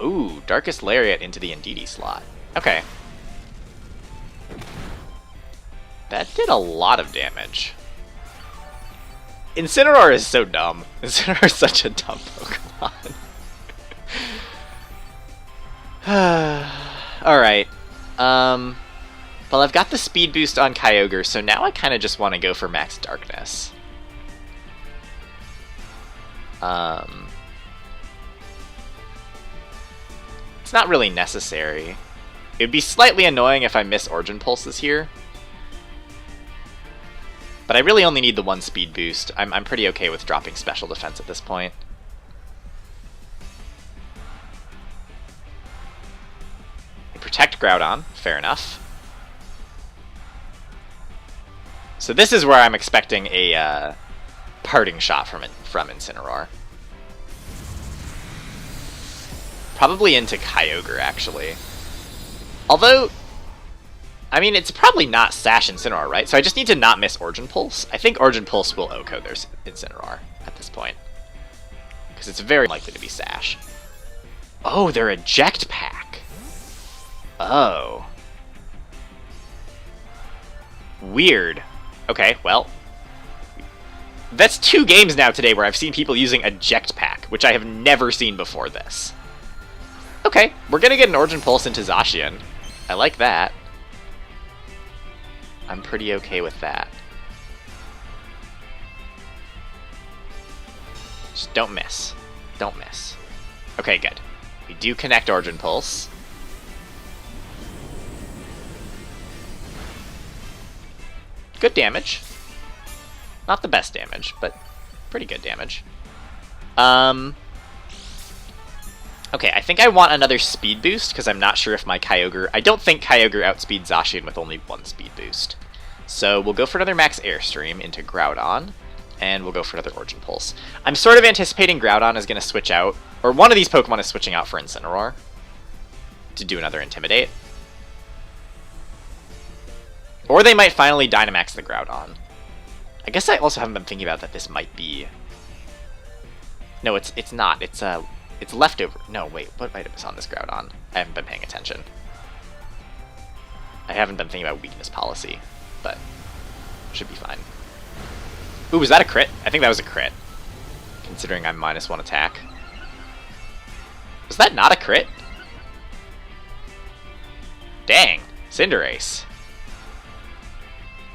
Ooh, Darkest Lariat into the Indeedee slot. Okay. That did a lot of damage. Incineroar is so dumb. Incineroar is such a dumb Pokemon. Alright. Well, I've got the Speed Boost on Kyogre, so now I kind of just want to go for Max Darkness. It's not really necessary. It would be slightly annoying if I miss Origin Pulses here. But I really only need the one Speed Boost. I'm pretty okay with dropping Special Defense at this point. Protect Groudon, fair enough. So this is where I'm expecting a Parting Shot from Incineroar. Probably into Kyogre, actually. Although, I mean, it's probably not Sash Incineroar, right? So I just need to not miss Origin Pulse. I think Origin Pulse will OHKO their Incineroar at this point. Because it's very likely to be Sash. Oh, they're Eject Pack. Oh. Weird. Okay, well. That's 2 games now today where I've seen people using Eject Pack, which I have never seen before this. Okay, we're gonna get an Origin Pulse into Zacian. I like that. I'm pretty okay with that. Just don't miss. Don't miss. Okay, good. We do connect Origin Pulse. Good damage. Not the best damage, but pretty good damage. Okay, I think I want another Speed Boost, because I'm not sure if my Kyogre... I don't think Kyogre outspeeds Zacian with only 1 Speed Boost. So we'll go for another Max Airstream into Groudon, and we'll go for another Origin Pulse. I'm sort of anticipating Groudon is going to switch out, or one of these Pokemon is switching out for Incineroar to do another Intimidate. Or they might finally Dynamax the Groudon. I guess I also haven't been thinking about that this might be No, it's not. It's leftover. No, wait, what item is on this Groudon? I haven't been paying attention. I haven't been thinking about weakness policy, but should be fine. Ooh, was that a crit? I think that was a crit, considering I'm -1 attack. Was that not a crit? Dang, Cinderace.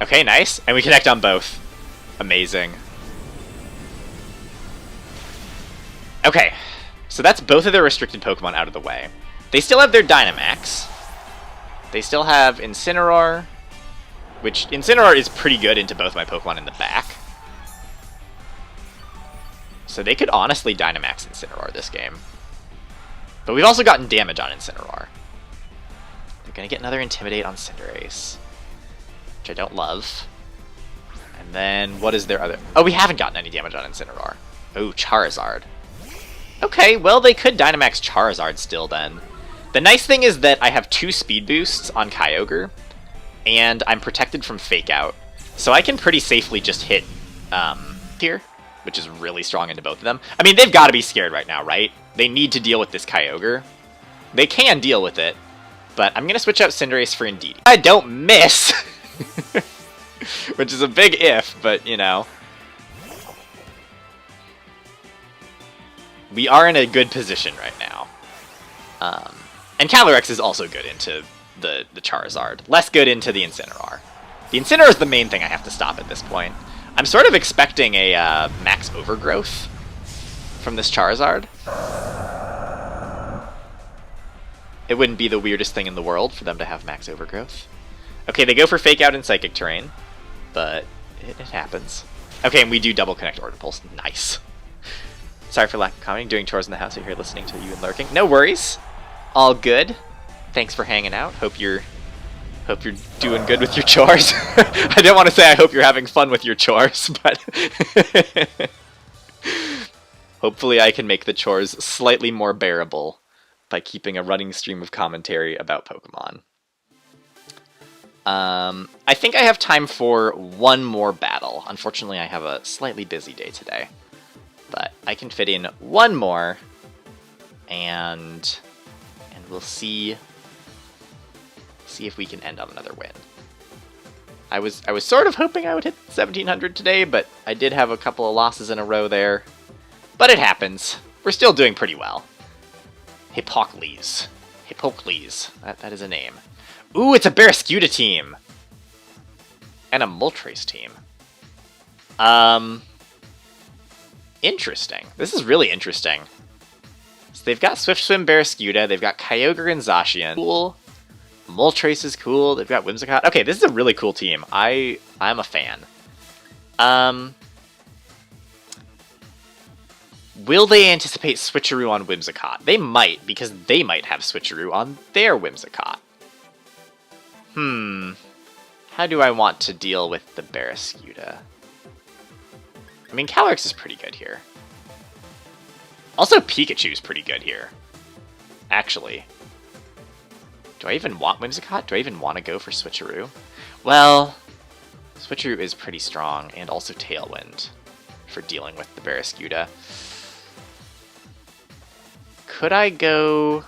Okay, nice, and we connect on both. Amazing. Okay, so that's both of their restricted Pokemon out of the way. They still have their Dynamax. They still have Incineroar, which Incineroar is pretty good into both my Pokemon in the back. So they could honestly Dynamax Incineroar this game. But we've also gotten damage on Incineroar. They're going to get another Intimidate on Cinderace, which I don't love. And then what is their other... Oh, we haven't gotten any damage on Incineroar. Oh, Charizard. Okay, well, they could Dynamax Charizard still then. The nice thing is that I have 2 speed boosts on Kyogre, and I'm protected from Fake Out. So I can pretty safely just hit here, which is really strong into both of them. I mean, they've got to be scared right now, right? They need to deal with this Kyogre. They can deal with it, but I'm going to switch out Cinderace for Indeedee. I don't miss! Which is a big if, but, you know. We are in a good position right now. And Calyrex is also good into the Charizard. Less good into the Incineroar. The Incineroar is the main thing I have to stop at this point. I'm sort of expecting a max overgrowth from this Charizard. It wouldn't be the weirdest thing in the world for them to have max overgrowth. Okay, they go for Fake Out and Psychic Terrain, but it happens. Okay, and we do double connect Order Pulse. Nice. Sorry for lack of commenting. Doing chores in the house. You're here listening to you and lurking. No worries. All good. Thanks for hanging out. Hope you're doing good with your chores. I didn't want to say I hope you're having fun with your chores, but hopefully I can make the chores slightly more bearable by keeping a running stream of commentary about Pokemon. I think I have time for one more battle. Unfortunately, I have a slightly busy day today, but I can fit in one more, and we'll see if we can end on another win. I was sort of hoping I would hit 1700 today, but I did have a couple of losses in a row there. But it happens. We're still doing pretty well. Hippocles. That is a name. Ooh, it's a Barraskewda team! And a Moltres team. Interesting. This is really interesting. So they've got Swift Swim Barraskewda, they've got Kyogre and Zacian. Cool. Moltres is cool, they've got Whimsicott. Okay, this is a really cool team. I'm a fan. Will they anticipate Switcheroo on Whimsicott? They might, because they might have Switcheroo on their Whimsicott. How do I want to deal with the Barraskewda? I mean, Calyrex is pretty good here. Also, Pikachu's pretty good here. Actually. Do I even want Whimsicott? Do I even want to go for Switcheroo? Well, Switcheroo is pretty strong, and also Tailwind for dealing with the Barraskewda. Could I go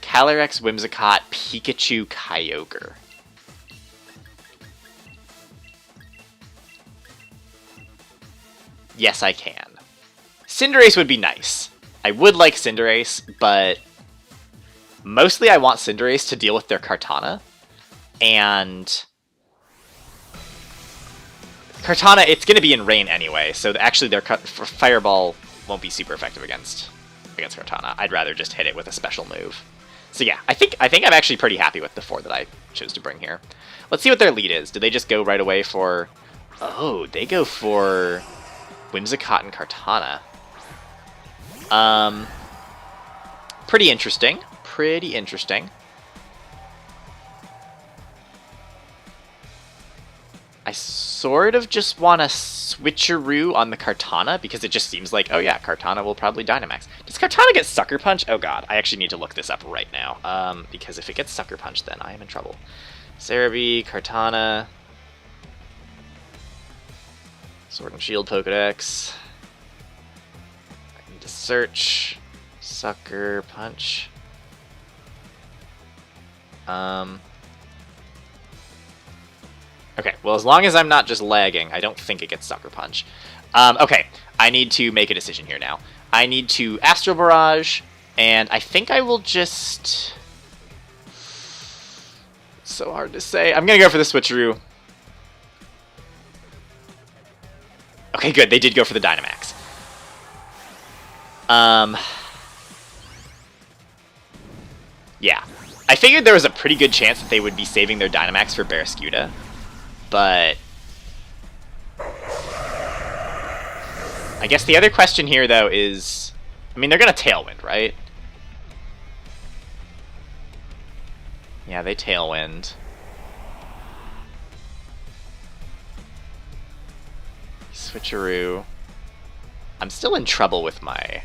Calyrex, Whimsicott, Pikachu, Kyogre? Yes, I can. Cinderace would be nice. I would like Cinderace, but mostly I want Cinderace to deal with their Kartana. And Kartana, it's going to be in rain anyway, so actually their Fireball won't be super effective against Kartana. I'd rather just hit it with a special move. So yeah, I think I'm actually pretty happy with the 4 that I chose to bring here. Let's see what their lead is. Do they just go right away for... Oh, they go for Whimsicott and Kartana. Pretty interesting. Pretty interesting. I sort of just want to Switcheroo on the Kartana, because it just seems like, oh yeah, Kartana will probably Dynamax. Does Kartana get Sucker Punch? Oh god, I actually need to look this up right now, because if it gets Sucker Punch, then I am in trouble. Cerebi, Kartana, Sword and Shield Pokedex, to search. Sucker Punch. Okay, well, as long as I'm not just lagging, I don't think it gets Sucker Punch. Okay, I need to make a decision here now. I need to Astral Barrage, and I think I will just... It's so hard to say. I'm going to go for the Switcheroo. Okay, good. They did go for the Dynamax. Yeah. I figured there was a pretty good chance that they would be saving their Dynamax for Barraskewda. But I guess the other question here, though, is... I mean, they're going to Tailwind, right? Yeah, they Tailwind. Switcheroo. I'm still in trouble with my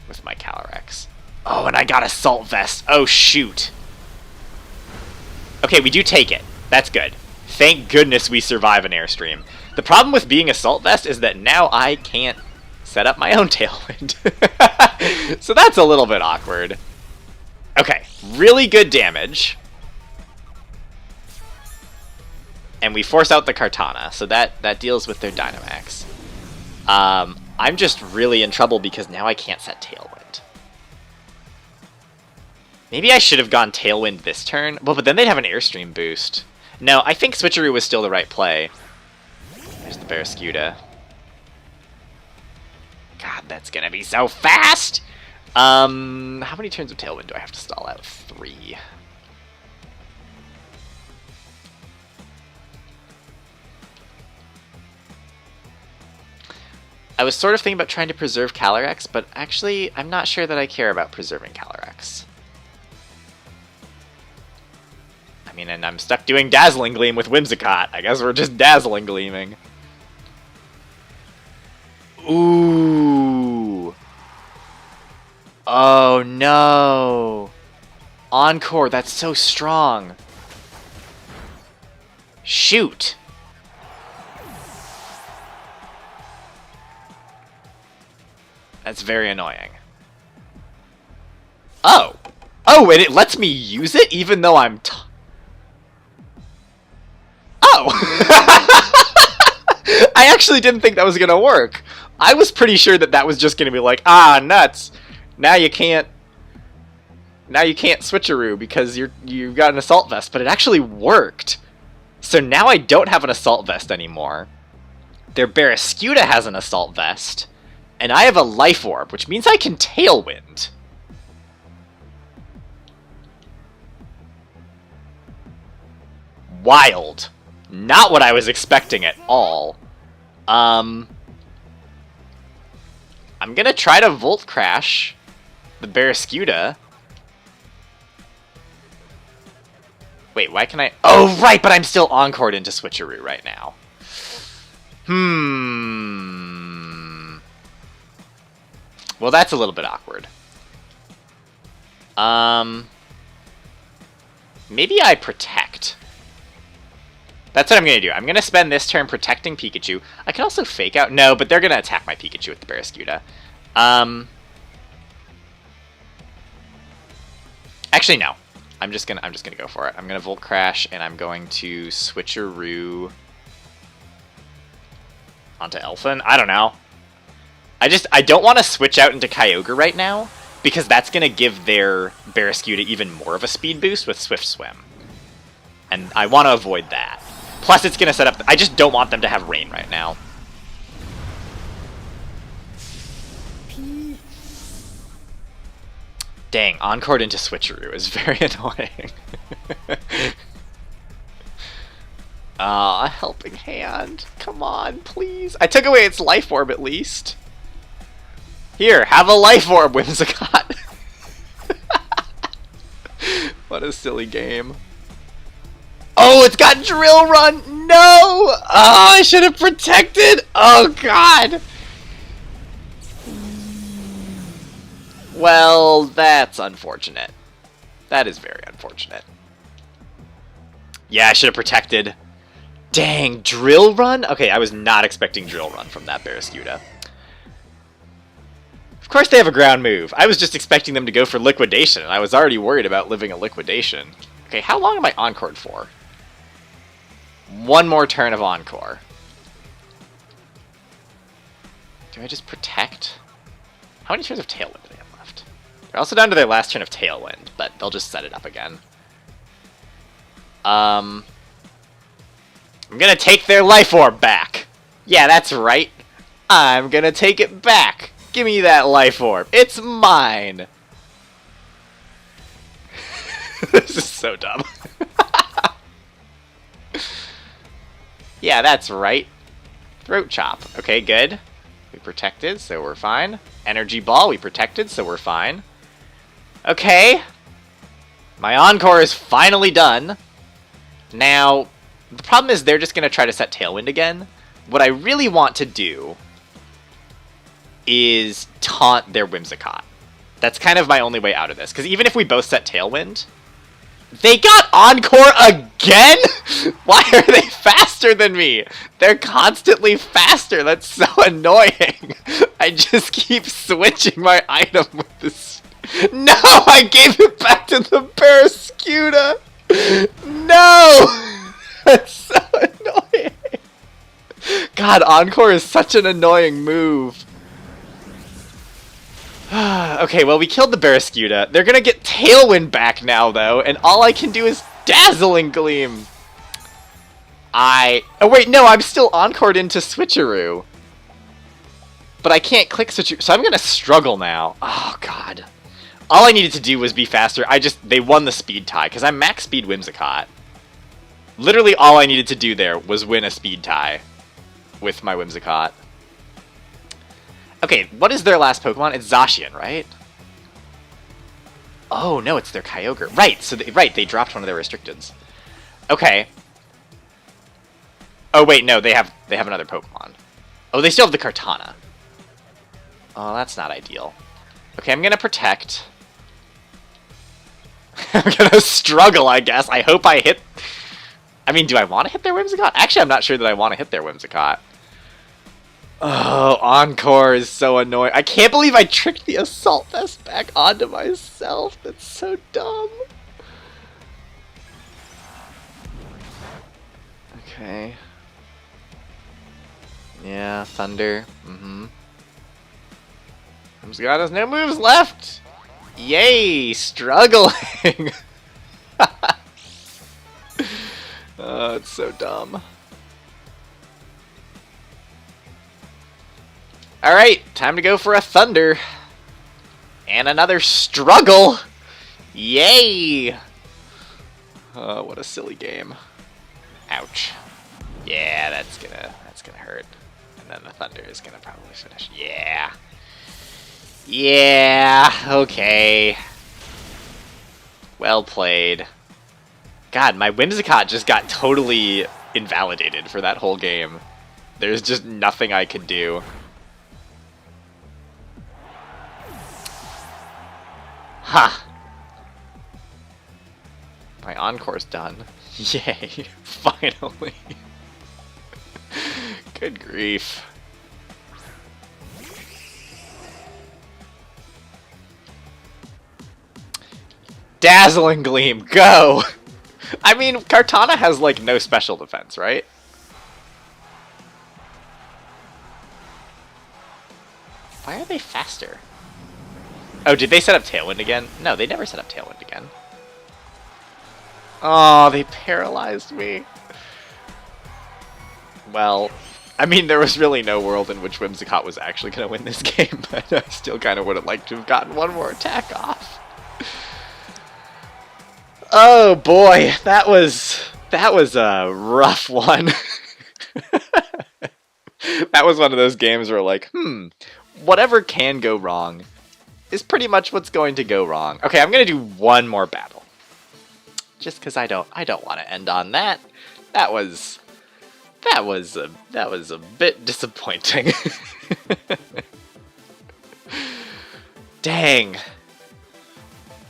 Calyrex. Oh, and I got Assault Vest. Oh, shoot. Okay, we do take it. That's good. Thank goodness we survive an Airstream. The problem with being Assault Vest is that now I can't set up my own Tailwind. So that's a little bit awkward. Okay, really good damage. And we force out the Kartana, so that deals with their Dynamax. I'm just really in trouble because now I can't set Tailwind. Maybe I should have gone Tailwind this turn. Well, but then they'd have an Airstream boost. No, I think Switcheroo was still the right play. There's the Barraskewda. God, that's gonna be so fast! How many turns of Tailwind do I have to stall out? 3. I was sort of thinking about trying to preserve Calyrex, but actually, I'm not sure that I care about preserving Calyrex. I mean, and I'm stuck doing Dazzling Gleam with Whimsicott. I guess we're just Dazzling Gleaming. Ooh. Oh, no. Encore, that's so strong. Shoot. That's very annoying. Oh! Oh, and it lets me use it even though I'm Oh! I actually didn't think that was gonna work. I was pretty sure that that was just gonna be like, ah, nuts. Now you can't Switcheroo because you've got an Assault Vest, but it actually worked. So now I don't have an Assault Vest anymore. Their Barraskewda has an Assault Vest. And I have a Life Orb, which means I can Tailwind. Wild. Not what I was expecting at all. I'm gonna try to Volt Crash the Barraskewda. Wait, why can I... Oh, right, but I'm still Encored into Switcheroo right now. Well, that's a little bit awkward. Maybe I Protect. That's what I'm going to do. I'm going to spend this turn protecting Pikachu. I can also Fake Out. No, but they're going to attack my Pikachu with the Barraskewda. Actually, no. I'm just gonna go for it. I'm gonna Volt Crash, and I'm going to Switcheroo onto Elfin. I don't know. I don't want to switch out into Kyogre right now, because that's going to give their Barraskewda even more of a speed boost with Swift Swim. And I want to avoid that. Plus, it's going to set up... I just don't want them to have Rain right now. Dang, Encored into Switcheroo is very annoying. Ah, Helping Hand. Come on, please. I took away its Life Orb at least. Here, have a Life Orb, Whimsicott. What a silly game. Oh, it's got Drill Run! No! Oh, I should have protected! Oh, God! Well, that's unfortunate. That is very unfortunate. Yeah, I should have protected. Dang, Drill Run? Okay, I was not expecting Drill Run from that Barraskewda. Of course they have a ground move. I was just expecting them to go for liquidation, and I was already worried about living a liquidation. Okay, how long am I encored for? One more turn of encore. Do I just protect? How many turns of Tailwind do they have left? They're also down to their last turn of Tailwind, but they'll just set it up again. I'm gonna take their life orb back. Yeah, that's right. I'm gonna take it back. Give me that life orb. It's mine. This is so dumb. Yeah, that's right. Throat chop. Okay, good. We protected, so we're fine. Energy ball, we protected, so we're fine. Okay. My encore is finally done. Now, the problem is they're just going to try to set Tailwind again. What I really want to do is taunt their Whimsicott. That's kind of my only way out of this. Because even if we both set Tailwind, they got Encore again? Why are they faster than me? They're constantly faster. That's so annoying. I just keep switching my item with this. No, I gave it back to the Barraskewda. No! That's so annoying. God, Encore is such an annoying move. Okay, well, we killed the Barraskewda. They're gonna get Tailwind back now, though, and all I can do is Dazzling Gleam. Oh, wait, no, I'm still encored into Switcheroo. But I can't click Switcheroo, so I'm gonna struggle now. Oh, God. All I needed to do was be faster. They won the speed tie, because I'm max speed Whimsicott. Literally all I needed to do there was win a speed tie with my Whimsicott. Okay, what is their last Pokemon? It's Zacian, right? Oh, no, it's their Kyogre. Right, so they dropped one of their restricteds. Okay. Oh, wait, no, they have another Pokemon. Oh, they still have the Kartana. Oh, that's not ideal. Okay, I'm gonna protect. I'm gonna struggle, I guess. I hope I hit... I mean, do I want to hit their Whimsicott? Actually, I'm not sure that I want to hit their Whimsicott. Oh, Encore is so annoying. I can't believe I tricked the Assault Vest back onto myself. That's so dumb. Okay. Yeah, Thunder. Whimsicott has no moves left! Yay! Struggling! Oh, it's so dumb. Alright, time to go for a Thunder. And another struggle! Yay! Oh, what a silly game. Ouch. Yeah, that's gonna hurt. And then the Thunder is gonna probably finish. Yeah. Yeah, okay. Well played. God, my Whimsicott just got totally invalidated for that whole game. There's just nothing I could do. Ha! My encore's done. Yay, finally. Good grief. Dazzling Gleam, go! I mean, Kartana has, like, no special defense, right? Why are they faster? Oh, did they set up Tailwind again? No, they never set up Tailwind again. Oh, they paralyzed me. Well, I mean, there was really no world in which Whimsicott was actually going to win this game, but I still kind of would have liked to have gotten one more attack off. Oh boy, that was a rough one. That was one of those games where like, whatever can go wrong is pretty much what's going to go wrong. Okay, I'm gonna do one more battle, just because I don't want to end on that. That was a bit disappointing. Dang.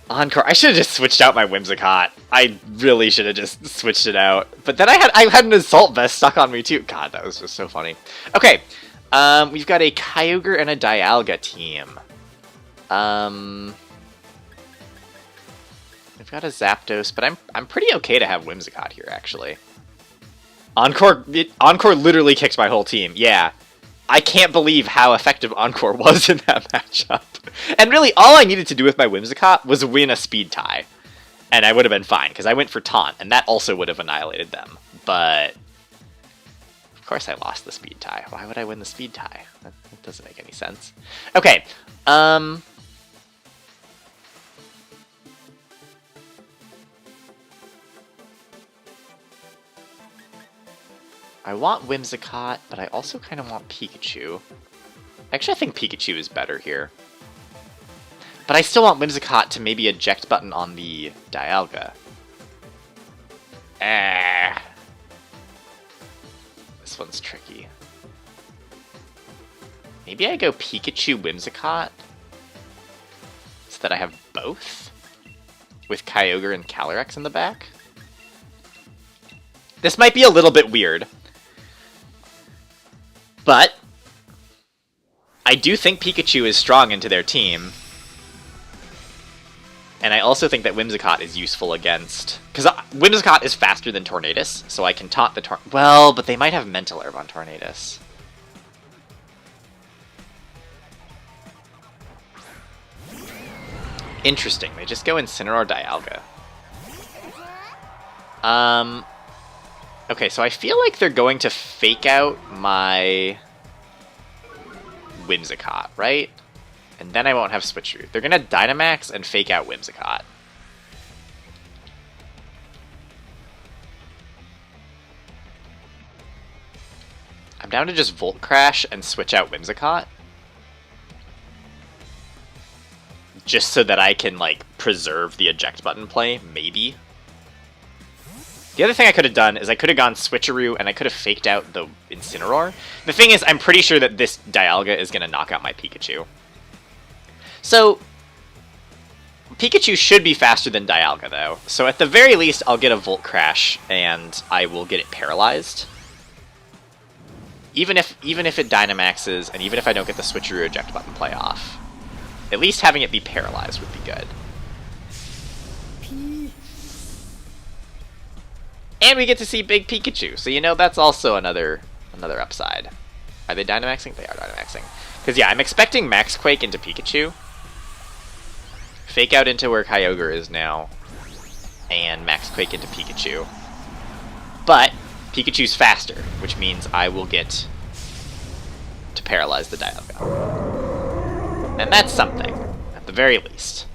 Encore. I should have just switched out my Whimsicott. I really should have just switched it out. But then I had an Assault Vest stuck on me too. God, that was just so funny. Okay, we've got a Kyogre and a Dialga team. We've got a Zapdos, but I'm pretty okay to have Whimsicott here, actually. Encore literally kicks my whole team. Yeah. I can't believe how effective Encore was in that matchup. And really, all I needed to do with my Whimsicott was win a speed tie. And I would have been fine, because I went for Taunt, and that also would have annihilated them. But of course I lost the speed tie. Why would I win the speed tie? That doesn't make any sense. Okay, I want Whimsicott, but I also kind of want Pikachu. Actually, I think Pikachu is better here. But I still want Whimsicott to maybe eject button on the Dialga. This one's tricky. Maybe I go Pikachu Whimsicott so that I have both with Kyogre and Calyrex in the back. This might be a little bit weird, but I do think Pikachu is strong into their team. And I also think that Whimsicott is useful against... Because Whimsicott is faster than Tornadus, so I can taunt the Well, but they might have Mental Herb on Tornadus. Interesting. They just go Incineroar Dialga. Okay, so I feel like they're going to fake out my Whimsicott, right? And then I won't have Switcheroo. They're going to Dynamax and fake out Whimsicott. I'm down to just Volt Crash and switch out Whimsicott. Just so that I can, like, preserve the eject button play, maybe. The other thing I could have done is I could have gone Switcheroo and I could have faked out the Incineroar. The thing is, I'm pretty sure that this Dialga is going to knock out my Pikachu. So, Pikachu should be faster than Dialga, though. So at the very least, I'll get a Volt Crash, and I will get it paralyzed. Even if it Dynamaxes, and even if I don't get the Switcheroo eject button play off. At least having it be paralyzed would be good. And we get to see Big Pikachu, so you know that's also another upside. Are they Dynamaxing? They are Dynamaxing. Because yeah, I'm expecting Max Quake into Pikachu. Fake out into where Kyogre is now, and Max Quake into Pikachu. But Pikachu's faster, which means I will get to paralyze the Dialga. And that's something, at the very least.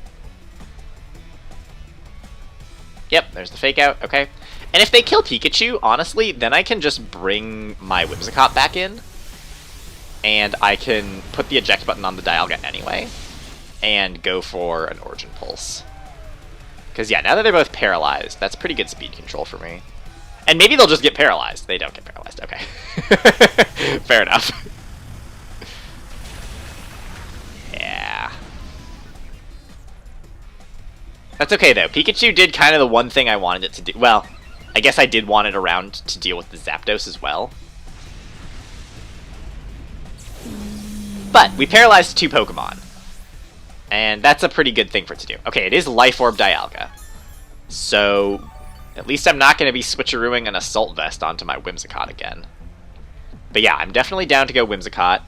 Yep, there's the fake out, okay. And if they kill Pikachu, honestly, then I can just bring my Whimsicott back in, and I can put the eject button on the Dialga anyway, and go for an Origin Pulse. Because, yeah, now that they're both paralyzed, that's pretty good speed control for me. And maybe they'll just get paralyzed. They don't get paralyzed. Okay. Fair enough. Yeah. That's okay, though. Pikachu did kind of the one thing I wanted it to do. Well, I guess I did want it around to deal with the Zapdos as well. But we paralyzed 2 Pokemon. And that's a pretty good thing for it to do. Okay, it is Life Orb Dialga. So, at least I'm not going to be switcherooing an Assault Vest onto my Whimsicott again. But yeah, I'm definitely down to go Whimsicott.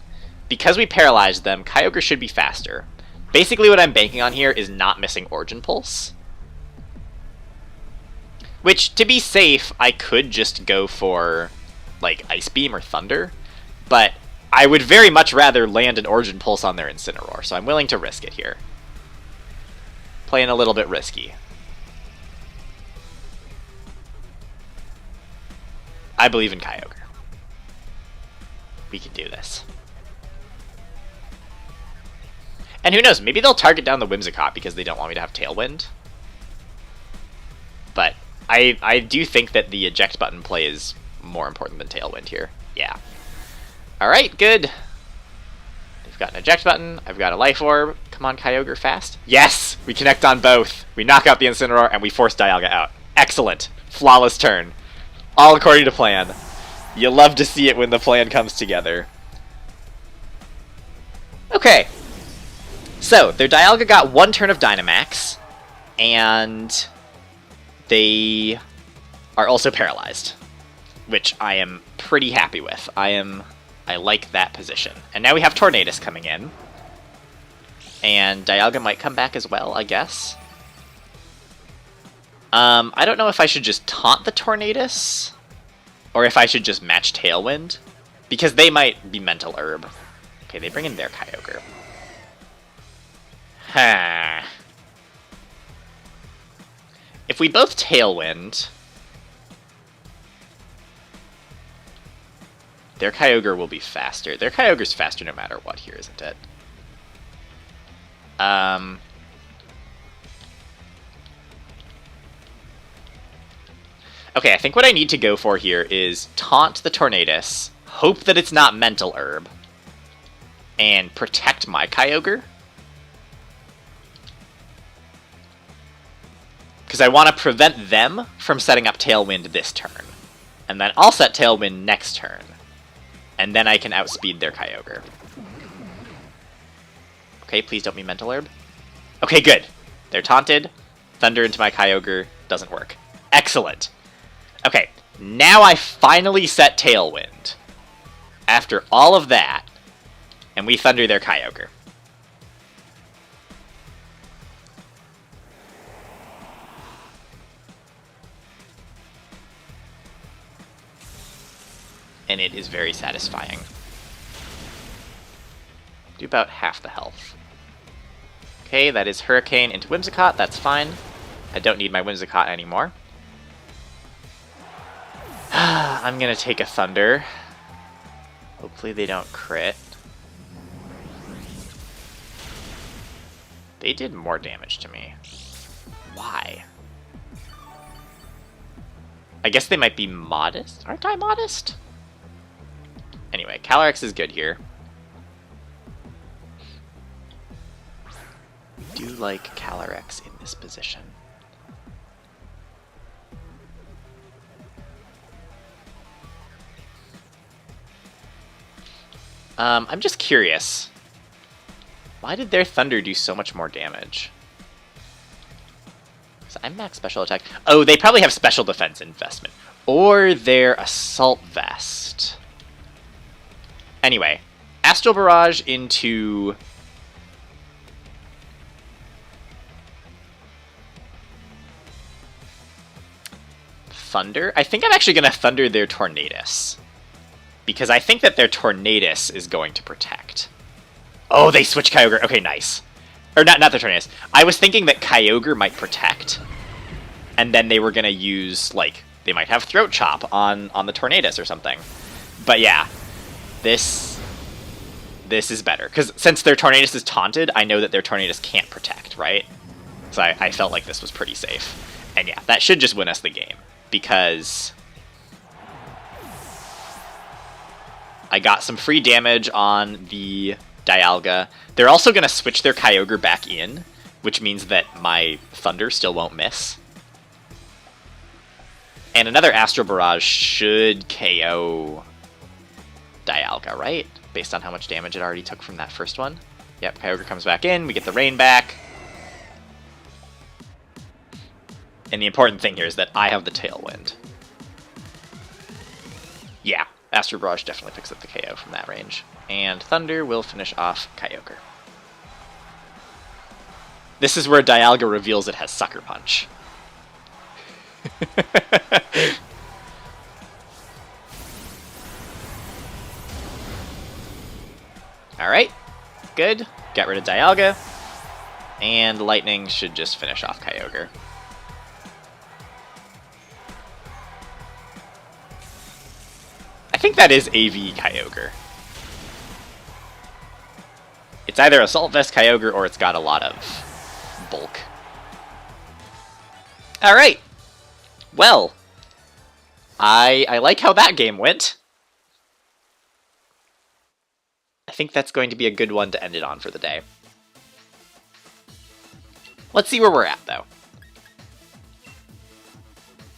Because we paralyzed them, Kyogre should be faster. Basically what I'm banking on here is not missing Origin Pulse. Which, to be safe, I could just go for, like, Ice Beam or Thunder. But I would very much rather land an Origin Pulse on their Incineroar, so I'm willing to risk it here. Playing a little bit risky. I believe in Kyogre. We can do this. And who knows, maybe they'll target down the Whimsicott because they don't want me to have Tailwind. But I do think that the eject button play is more important than Tailwind here. Yeah. Alright, good. They've got an eject button. I've got a Life Orb. Come on, Kyogre, fast. Yes! We connect on both. We knock out the Incineroar, and we force Dialga out. Excellent. Flawless turn. All according to plan. You love to see it when the plan comes together. Okay. So, their Dialga got 1 turn of Dynamax, and they are also paralyzed, which I am pretty happy with. I like that position. And now we have Tornadus coming in, and Dialga might come back as well, I guess. I don't know if I should just taunt the Tornadus, or if I should just match Tailwind, because they might be Mental Herb. Okay, they bring in their Kyogre. Ha. If we both Tailwind, their Kyogre will be faster. Their Kyogre's faster no matter what here, isn't it? Okay, I think what I need to go for here is taunt the Tornadus, hope that it's not Mental Herb, and protect my Kyogre. Because I want to prevent them from setting up Tailwind this turn. And then I'll set Tailwind next turn. And then I can outspeed their Kyogre. Okay, please don't be Mental Herb. Okay, good. They're taunted. Thunder into my Kyogre doesn't work. Excellent. Okay, now I finally set Tailwind. After all of that, and we Thunder their Kyogre. And it is very satisfying. Do about half the health. Okay, that is Hurricane into Whimsicott, that's fine. I don't need my Whimsicott anymore. I'm gonna take a Thunder. Hopefully they don't crit. They did more damage to me. Why? I guess they might be modest? Aren't I modest? Anyway, Calyrex is good here. We do like Calyrex in this position. I'm just curious. Why did their Thunder do so much more damage? So I'm max special attack. Oh, they probably have special defense investment. Or their Assault Vest. Anyway, Astral Barrage into... Thunder? I think I'm actually going to Thunder their Tornadus. Because I think that their Tornadus is going to protect. Oh, they switch Kyogre. Okay, nice. Or not their Tornadus. I was thinking that Kyogre might protect. And then they were going to use, like, they might have Throat Chop on the Tornadus or something. But yeah, this is better. Because since their Tornadus is taunted, I know that their Tornadus can't protect, right? So I felt like this was pretty safe. And yeah, that should just win us the game. Because I got some free damage on the Dialga. They're also going to switch their Kyogre back in, which means that my Thunder still won't miss. And another Astral Barrage should KO Dialga, right? Based on how much damage it already took from that first one. Yep, Kyogre comes back in, we get the rain back. And the important thing here is that I have the Tailwind. Yeah, Astral Barrage definitely picks up the KO from that range. And Thunder will finish off Kyogre. This is where Dialga reveals it has Sucker Punch. Alright, good. Got rid of Dialga. And Lightning should just finish off Kyogre. I think that is AV Kyogre. It's either Assault Vest Kyogre or it's got a lot of bulk. Alright. Well, I like how that game went. I think that's going to be a good one to end it on for the day. Let's see where we're at, though.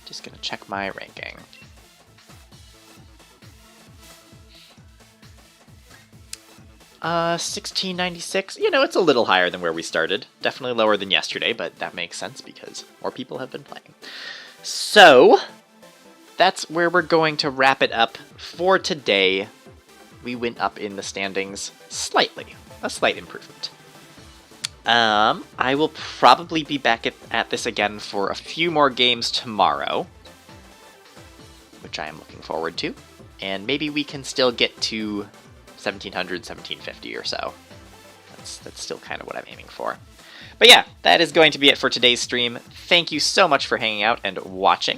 Just gonna check my ranking. 1696. You know, it's a little higher than where we started. Definitely lower than yesterday, but that makes sense because more people have been playing. So, that's where we're going to wrap it up for today. We went up in the standings slightly. A slight improvement. I will probably be back at this again for a few more games tomorrow, which I am looking forward to. And maybe we can still get to 1700, 1750 or so. That's still kind of what I'm aiming for. But yeah, that is going to be it for today's stream. Thank you so much for hanging out and watching.